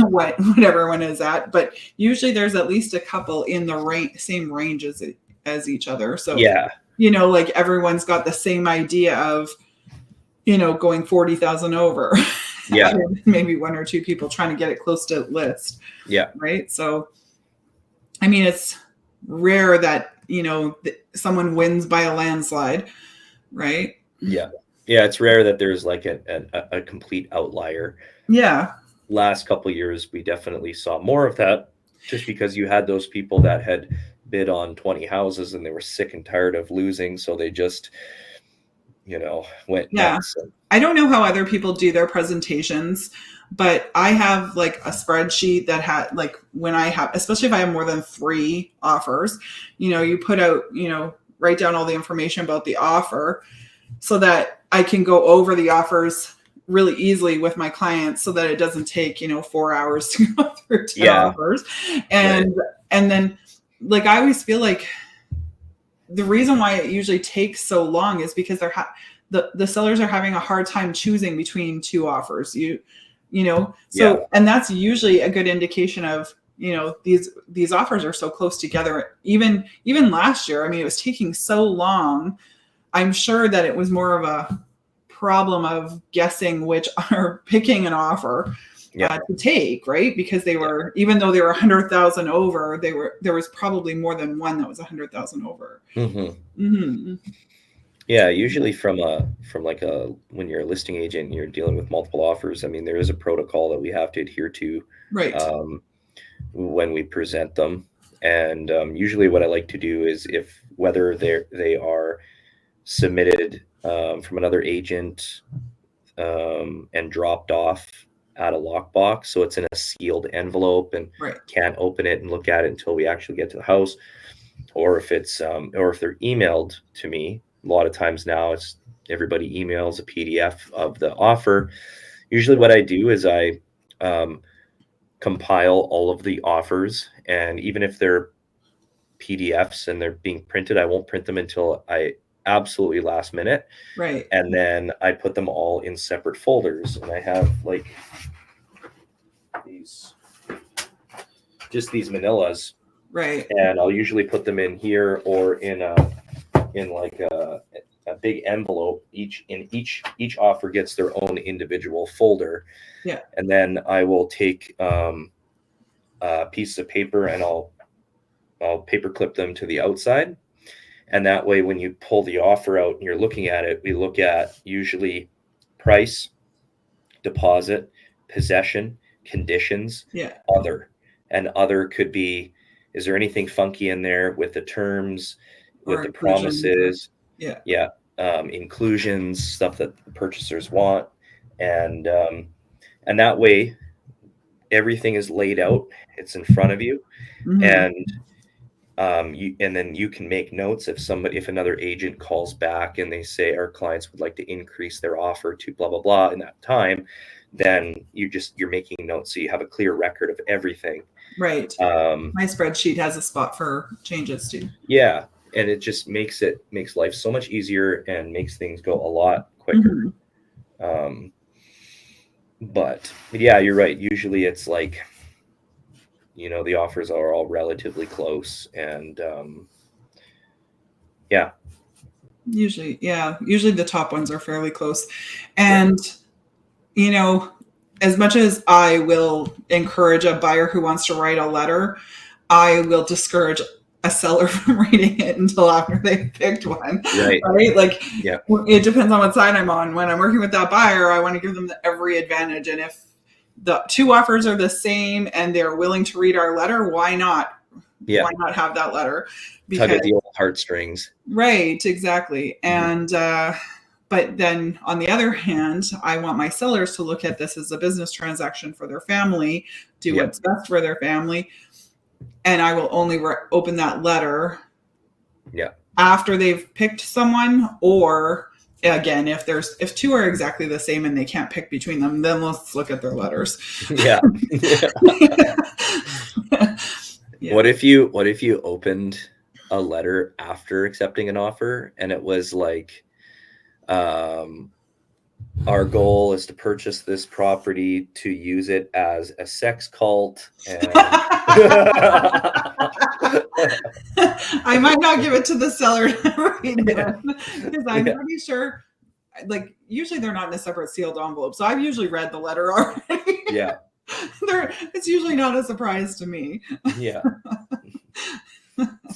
B: what everyone is at, but usually there's at least a couple in the same range as each other. So like everyone's got the same idea of going 40,000 over. Maybe one or two people trying to get it close to list. Right. So I mean, it's rare that someone wins by a landslide, right?
A: It's rare that there's like a complete outlier. last couple of years, we definitely saw more of that, just because you had those people that had bid on 20 houses and they were sick and tired of losing. So they just, went nuts.
B: I don't know how other people do their presentations, but I have like a spreadsheet that had like when I have, especially if I have more than 3 offers, you put out, write down all the information about the offer so that I can go over the offers really easily with my clients so that it doesn't take, 4 hours to go through 10 offers. And then like, I always feel like the reason why it usually takes so long is because the sellers are having a hard time choosing between 2 offers, and that's usually a good indication of, these offers are so close together. Even last year, I mean, it was taking so long. I'm sure that it was more of a problem of guessing which are picking an offer to take, right? Because they were, even though they were 100,000 over, there was probably more than one that was 100,000 over.
A: Yeah, usually from when you're a listing agent and you're dealing with multiple offers, I mean, there is a protocol that we have to adhere to,
B: right?
A: When we present them. And usually what I like to do is, if whether they are submitted from another agent and dropped off at a lockbox, so it's in a sealed envelope and can't open it and look at it until we actually get to the house, or if it's or if they're emailed to me. A lot of times now, it's everybody emails a PDF of the offer. Usually what I do is I compile all of the offers, and even if they're PDFs and they're being printed, I won't print them until I absolutely last minute.
B: Right.
A: And then I put them all in separate folders, and I have like these manillas.
B: Right.
A: And I'll usually put them in here or in like a big envelope. Each offer gets their own individual folder.
B: Yeah.
A: And then I will take a piece of paper and I'll paper clip them to the outside. And that way, when you pull the offer out and you're looking at it, we look at usually price, deposit, possession, conditions, other. And other could be, is there anything funky in there with the terms, with the promises? Inclusions, stuff that the purchasers want. And that way, everything is laid out. It's in front of you. And then you can make notes if another agent calls back and they say our clients would like to increase their offer to blah blah blah in that time, then you're making notes so you have a clear record of everything.
B: Right. My spreadsheet has a spot for changes too.
A: Yeah, and it just makes life so much easier and makes things go a lot quicker. But yeah, you're right. Usually it's like, the offers are all relatively close, and usually
B: the top ones are fairly close. And as much as I will encourage a buyer who wants to write a letter, I will discourage a seller from reading it until after they've picked one. Right? Like, it depends on what side I'm on. When I'm working with that buyer, I want to give them every advantage. And if the 2 offers are the same and they're willing to read our letter, why not? Why not have that letter?
A: Tug at the old heartstrings.
B: Right, exactly. And but then on the other hand, I want my sellers to look at this as a business transaction for their family, do what's best for their family. And I will only open that letter after they've picked someone, or again, if 2 are exactly the same and they can't pick between them, then let's look at their letters.
A: What if you opened a letter after accepting an offer and it was like, our goal is to purchase this property to use it as a sex cult. And
B: I might not give it to the seller to read because I'm pretty sure, like, usually they're not in a separate sealed envelope. So I've usually read the letter already. It's usually not a surprise to me.
A: It's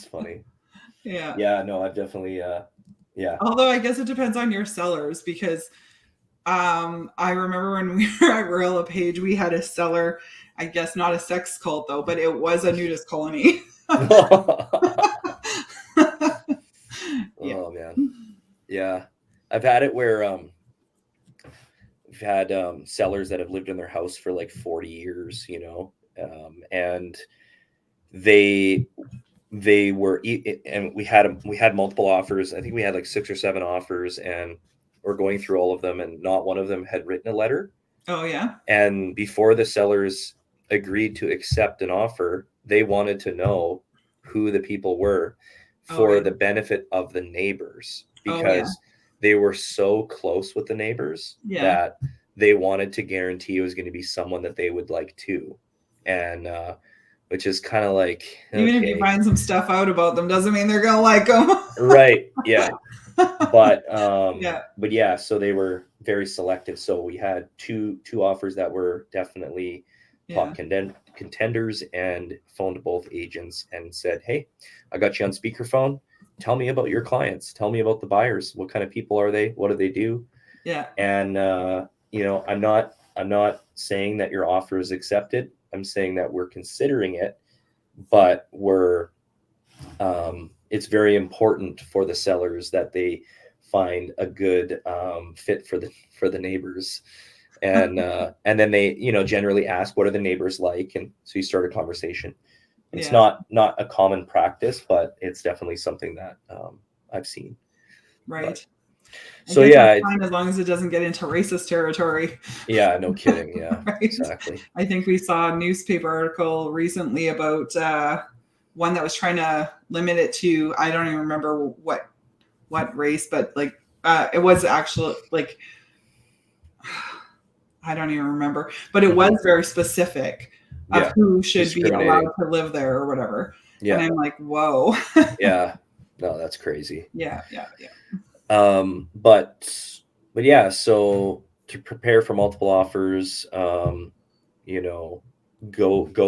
A: funny. No, I've definitely Although
B: I guess it depends on your sellers, because I remember when we were at Royal LePage, we had a seller, I guess not a sex cult though, but it was a nudist colony. Yeah.
A: Oh man. Yeah. I've had it where we've had sellers that have lived in their house for like 40 years, and they were and we had multiple offers. I think we had like 6 or 7 offers, and we're going through all of them, and not one of them had written a letter.
B: Oh yeah.
A: And before the sellers agreed to accept an offer, they wanted to know who the people were for the benefit of the neighbors, because they were so close with the neighbors that they wanted to guarantee it was going to be someone that they would like too. And which is kind of like,
B: even if you find some stuff out about them doesn't mean they're gonna like them.
A: Right. Yeah. But so they were very selective. So we had two offers that were definitely top contenders, and phoned both agents and said, hey, I got you on speakerphone. Tell me about your clients. Tell me about the buyers. What kind of people are they? What do they do?
B: Yeah.
A: And I'm not saying that your offer is accepted. I'm saying that we're considering it, but it's very important for the sellers that they find a good fit for the neighbors. And then they, generally ask, what are the neighbors like? And so you start a conversation. It's not a common practice, but it's definitely something that I've seen.
B: Right.
A: But, so
B: fine, as long as it doesn't get into racist territory.
A: Yeah, no kidding. Yeah,
B: right?
A: Exactly.
B: I think we saw a newspaper article recently about one that was trying to limit it to, I don't even remember what race, but like it was actually like, I don't even remember, but it was very specific of who should be allowed to live there or whatever. Yeah. And I'm like, whoa.
A: Yeah. No, that's crazy.
B: Yeah.
A: But yeah, so to prepare for multiple offers, go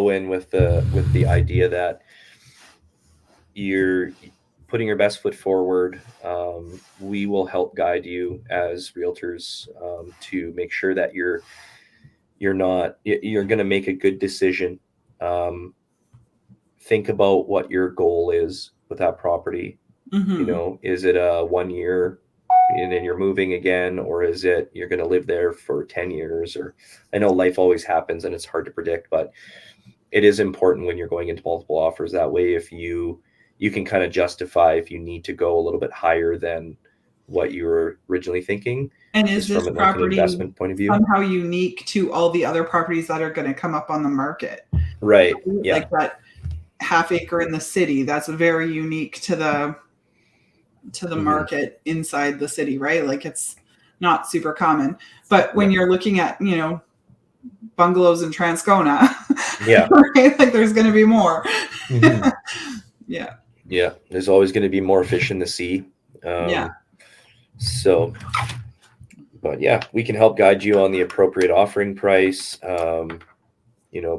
A: in with the idea that you're putting your best foot forward. We will help guide you as realtors to make sure that you're going to make a good decision. Think about what your goal is with that property.
B: Mm-hmm.
A: Is it a 1 year and then you're moving again, or is it you're going to live there for 10 years? Or I know life always happens and it's hard to predict, but it is important when you're going into multiple offers. That way, if you can kind of justify if you need to go a little bit higher than what you were originally thinking.
B: And is this
A: from
B: property
A: an investment point of view
B: somehow unique to all the other properties that are going to come up on the market?
A: Right. Yeah.
B: Like that half acre in the city, that's very unique to the market inside the city, right? Like it's not super common. But when you're looking at, bungalows in Transcona, right? Like there's going to be more. Yeah.
A: There's always going to be more fish in the sea. So, but yeah, we can help guide you on the appropriate offering price,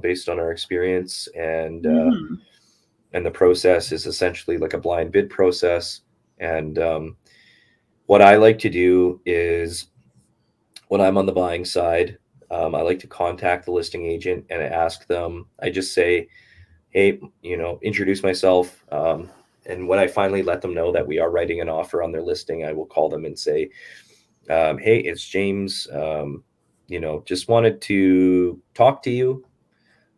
A: based on our experience, and the process is essentially like a blind bid process. And what I like to do is, when I'm on the buying side, I like to contact the listing agent and ask them. I just say, hey, introduce myself. And when I finally let them know that we are writing an offer on their listing, I will call them and say, hey, it's James. Just wanted to talk to you.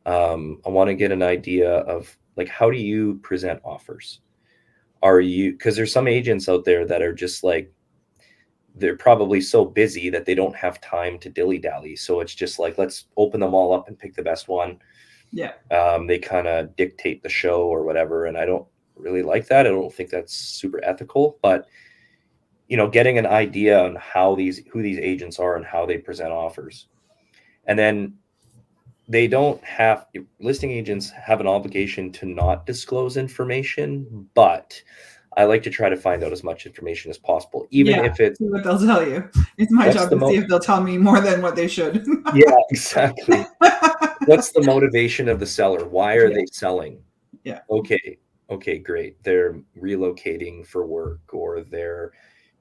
A: I want to get an idea of like, how do you present offers? Because there's some agents out there that are just like, they're probably so busy that they don't have time to dilly-dally. So it's just like, let's open them all up and pick the best one.
B: Yeah.
A: They kind of dictate the show or whatever. And I don't really like that. I don't think that's super ethical, but getting an idea on who these agents are and how they present offers. And then listing agents have an obligation to not disclose information, but I like to try to find out as much information as possible, even if it's
B: see what they'll tell you. It's my job to see if they'll tell me more than what they should.
A: Yeah, exactly. What's the motivation of the seller? Why are they selling?
B: Yeah.
A: Okay, great. They're relocating for work, or they're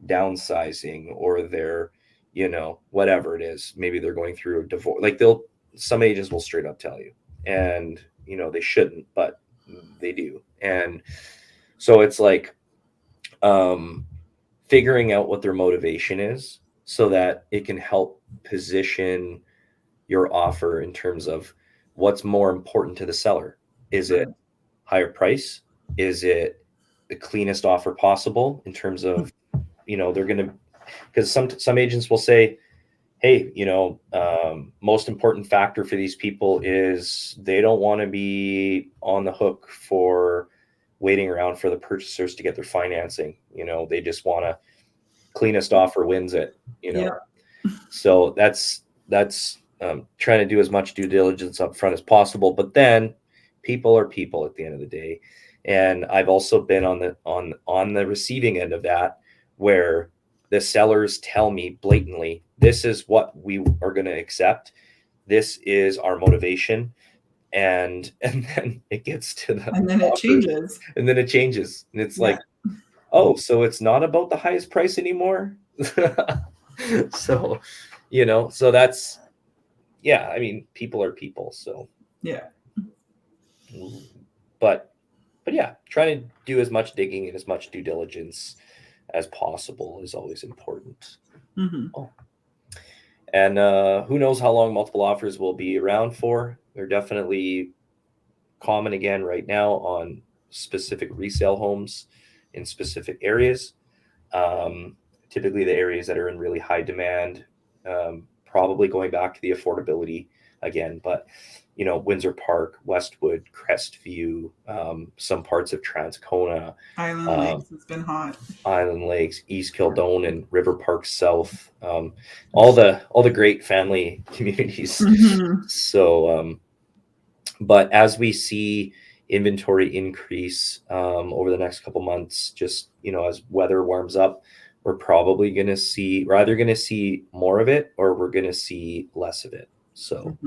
A: downsizing, or they're, whatever it is. Maybe they're going through a divorce. Like some agents will straight up tell you, and they shouldn't, but they do. And so it's like figuring out what their motivation is so that it can help position your offer in terms of what's more important to the seller. Is it higher price? Is it the cleanest offer possible in terms of, they're going to, because some agents will say, hey, most important factor for these people is they don't want to be on the hook for waiting around for the purchasers to get their financing. They just want to cleanest offer wins it,
B: Yeah.
A: So that's trying to do as much due diligence up front as possible. But then people are people at the end of the day. And I've also been on the receiving end of that, where the sellers tell me blatantly, this is what we are going to accept. This is our motivation. And then it gets to the
B: and then it changes.
A: And then it changes. And it's like, oh, so it's not about the highest price anymore. So, so that's, I mean, people are people. So, but yeah, trying to do as much digging and as much due diligence as possible is always important.
B: Mm-hmm.
A: Oh. And who knows how long multiple offers will be around for. They're definitely common again right now on specific resale homes in specific areas. Typically the areas that are in really high demand, probably going back to the affordability again, but Windsor Park, Westwood, Crestview, some parts of Transcona,
B: Island Lakes has been hot.
A: Island Lakes, East Kildonan, River Park South, all the great family communities.
B: Mm-hmm.
A: So, but as we see inventory increase over the next couple months, just as weather warms up, we're probably going to see, we're either going to see more of it or we're going to see less of it. So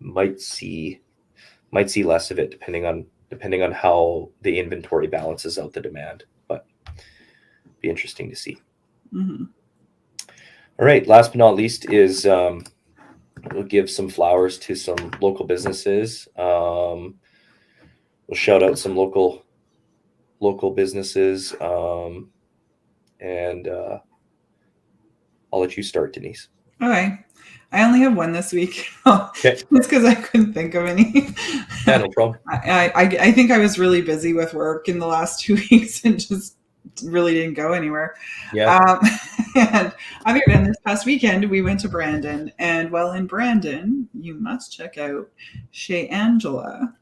A: might see less of it depending on how the inventory balances out the demand, but be interesting to see.
B: Mm-hmm.
A: All right, last but not least is we'll give some flowers to some local businesses. We'll shout out some local businesses, and I'll let you start, Denise.
B: Okay. I only have one this week. Okay. It's because I couldn't think of any.
A: Yeah, no problem.
B: I think I was really busy with work in the last 2 weeks and just really didn't go anywhere.
A: Yeah.
B: And this past weekend we went to Brandon, and while in Brandon, you must check out Chez Angela,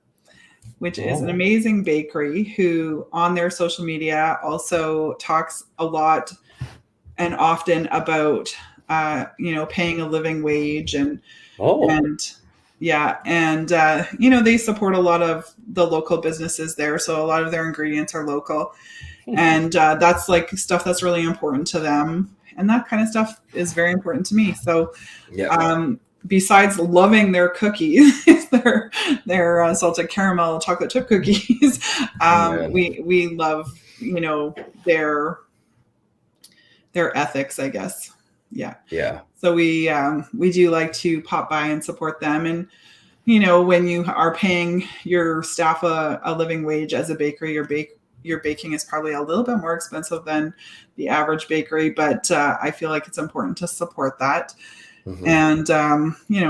B: which is an amazing bakery who on their social media also talks a lot and often about paying a living wage and they support a lot of the local businesses there. So a lot of their ingredients are local, and that's like stuff that's really important to them. And that kind of stuff is very important to me. So, besides loving their cookies, their salted caramel chocolate chip cookies, we love, their ethics, I guess. Yeah. So we do like to pop by and support them. And, when you are paying your staff a living wage as a bakery, your baking is probably a little bit more expensive than the average bakery, but I feel like it's important to support that. Mm-hmm. And,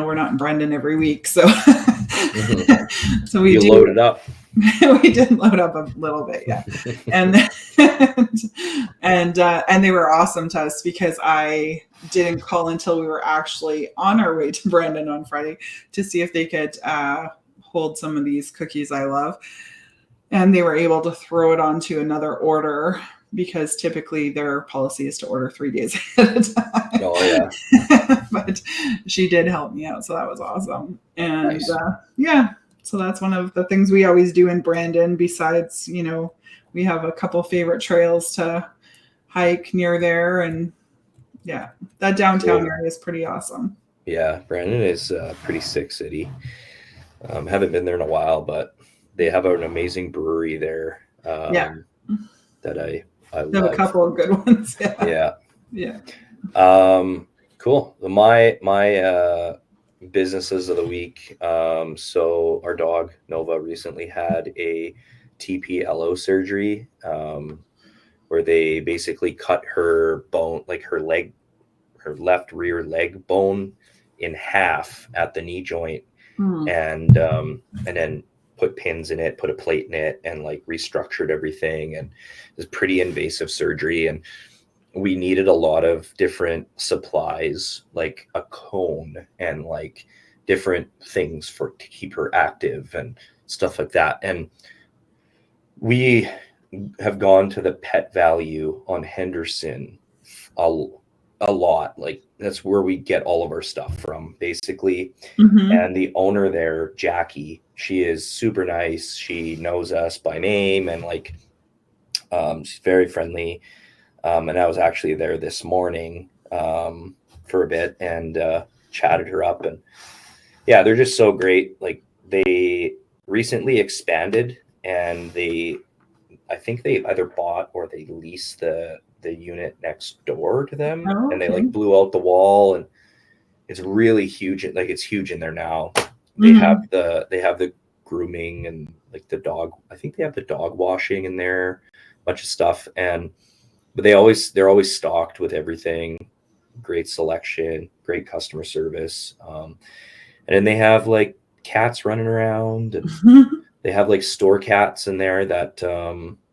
B: we're not in Brandon every week. So, so we
A: load it up.
B: We did load up a little bit. Yeah. And they were awesome to us because I didn't call until we were actually on our way to Brandon on Friday to see if they could hold some of these cookies I love. And they were able to throw it onto another order because typically their policy is to order 3 days ahead of time.
A: Oh, yeah.
B: But she did help me out. So that was awesome. And
A: nice.
B: So that's one of the things we always do in Brandon. Besides, we have a couple favorite trails to hike near there. And that downtown area is pretty awesome.
A: Yeah, Brandon is a pretty sick city. Haven't been there in a while, but they have an amazing brewery there. That I
B: They have a couple of good ones.
A: Yeah. Cool. My businesses of the week. So our dog Nova recently had a TPLO surgery, where they basically cut her bone, like her left rear leg bone, in half at the knee joint,
B: Mm.
A: and then put pins in it, put a plate in it, and like restructured everything. And it was pretty invasive surgery, and we needed a lot of different supplies, like a cone and like different things to keep her active and stuff like that. And we have gone to the Pet Value on Henderson a, a lot. Like that's where we get all of our stuff from, basically.
B: Mm-hmm.
A: And the owner there, Jackie, she is super nice. She knows us by name, and like she's very friendly. And I was actually there this morning for a bit, and chatted her up. And yeah, they're just so great. Like they recently expanded, and I think they either bought or they leased the unit next door to them,
B: Oh,
A: and they
B: okay.
A: like blew out the wall, and it's really huge. Like it's huge in there now. They
B: Mm-hmm.
A: have the grooming and like the dog. I think they have the dog washing in there, a bunch of stuff. And but they're always stocked with everything. Great selection, great customer service. And then they have like cats running around, and they have like store cats in there that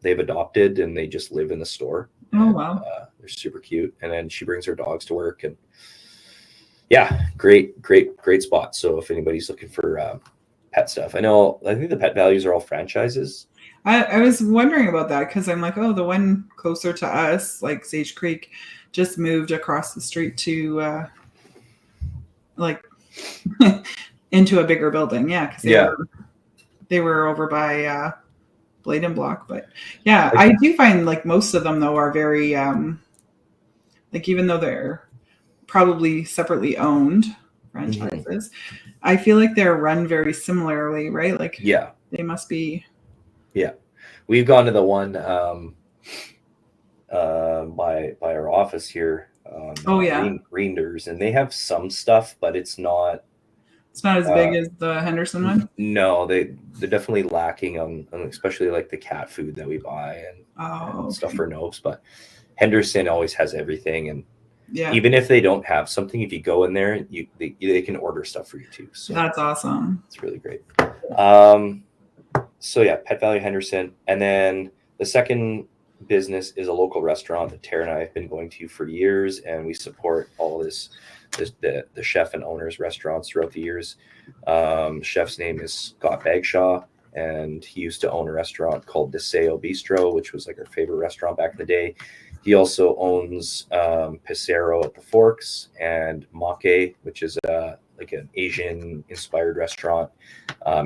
A: they've adopted, and they just live in the store.
B: Oh,
A: And
B: wow.
A: they're super cute. And then she brings her dogs to work, and yeah, great spot. So if anybody's looking for pet stuff, I think the Pet Values are all franchises.
B: I was wondering about that because I'm like, oh, the one closer to us, like Sage Creek, just moved across the street to like into a bigger building. Yeah, because
A: Yeah.
B: They were over by Blade and Block. But yeah, I do find like most of them though are very like, even though they're probably separately owned franchises, I feel like they're run very similarly, right? Like
A: Yeah.
B: they must be.
A: Yeah. We've gone to the one by our office here on
B: Oh yeah,
A: Reinders, and they have some stuff, but it's not
B: it's not as big as the Henderson one.
A: no, they're definitely lacking on especially like the cat food that we buy, and stuff for Nobes. But Henderson always has everything, and
B: yeah,
A: even if they don't have something, if you go in there, they can order stuff for you too. So
B: that's awesome.
A: it's really great. So yeah, Pet Value Henderson, and then the second business is a local restaurant that Tara and I have been going to for years, and we support all the chef and owners restaurants throughout the years. Chef's name is Scott Bagshaw, and he used to own a restaurant called Deseo Bistro, which was like our favorite restaurant back in the day. He also owns Pissarro at the Forks and Make, which is like an Asian inspired restaurant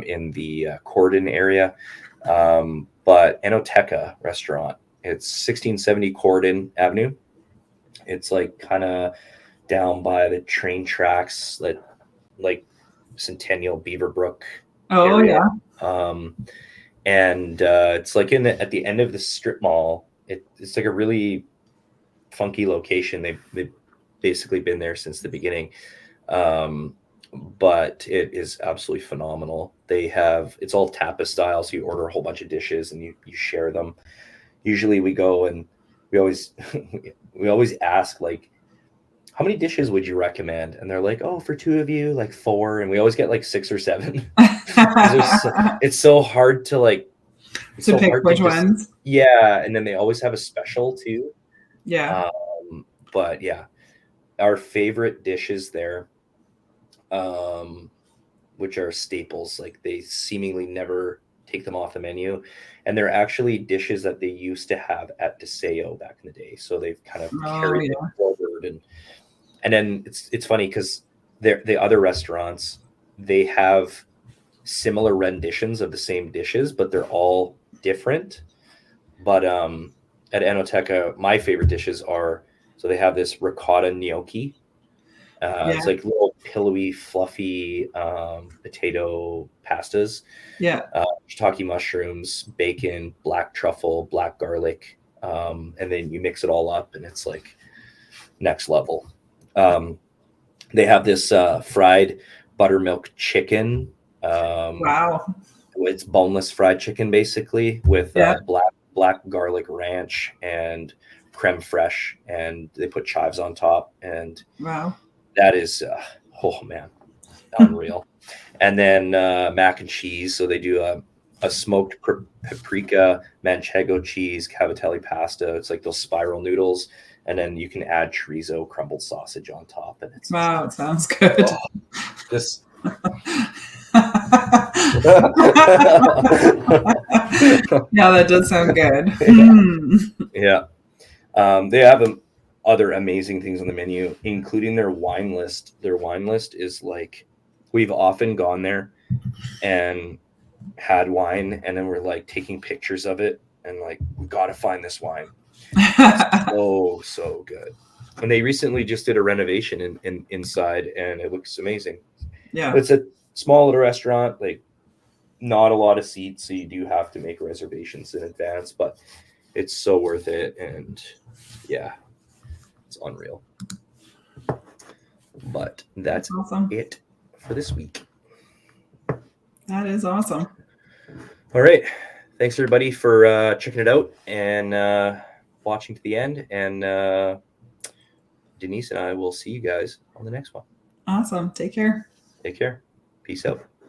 A: in the Corydon area. But Enoteca restaurant, it's 1670 Corydon Avenue. It's like kind of down by the train tracks, like Centennial Beaverbrook area. And it's like at the end of the strip mall. It's like a really funky location. They've basically been there since the beginning. But it is absolutely phenomenal. It's all tapas style, so you order a whole bunch of dishes and you share them. Usually we go and we always we always ask, like, how many dishes would you recommend? And they're like, oh, for two of you, like 4. And we always get like 6 or 7. It's so hard to like
B: to pick which ones.
A: Yeah, and then they always have a special too.
B: Yeah.
A: But yeah, our favorite dishes there, which are staples, like they seemingly never take them off the menu, and they're actually dishes that they used to have at Deseo back in the day, so they've kind of carried it forward. And then it's funny because the other restaurants, they have similar renditions of the same dishes, but they're all different. But at Enoteca, my favorite dishes are, so they have this ricotta gnocchi. It's like little pillowy, fluffy potato pastas.
B: Yeah.
A: Shiitake mushrooms, bacon, black truffle, black garlic, and then you mix it all up, and it's like next level. They have this fried buttermilk chicken.
B: Wow.
A: It's boneless fried chicken, basically, with black garlic ranch and creme fraiche, and they put chives on top. And
B: wow,
A: that is, oh man, unreal. And then mac and cheese. So they do a smoked paprika, manchego cheese, cavatelli pasta. It's like those spiral noodles. And then you can add chorizo, crumbled sausage on top. And it's
B: wow, it sounds good.
A: Just
B: yeah, that does sound good.
A: Yeah. They have other amazing things on the menu, including their wine list. Their wine list is like, we've often gone there and had wine, and then we're like taking pictures of it and like, we got to find this wine. So good. And they recently just did a renovation inside, and it looks amazing.
B: Yeah.
A: It's a small little restaurant, like not a lot of seats, so you do have to make reservations in advance, but it's so worth it. And yeah, it's unreal. But that's
B: awesome.
A: it for this week.
B: That is awesome.
A: All right. Thanks everybody for checking it out and watching to the end. And Denise and I will see you guys on the next one.
B: Awesome. Take care.
A: Take care. Peace out.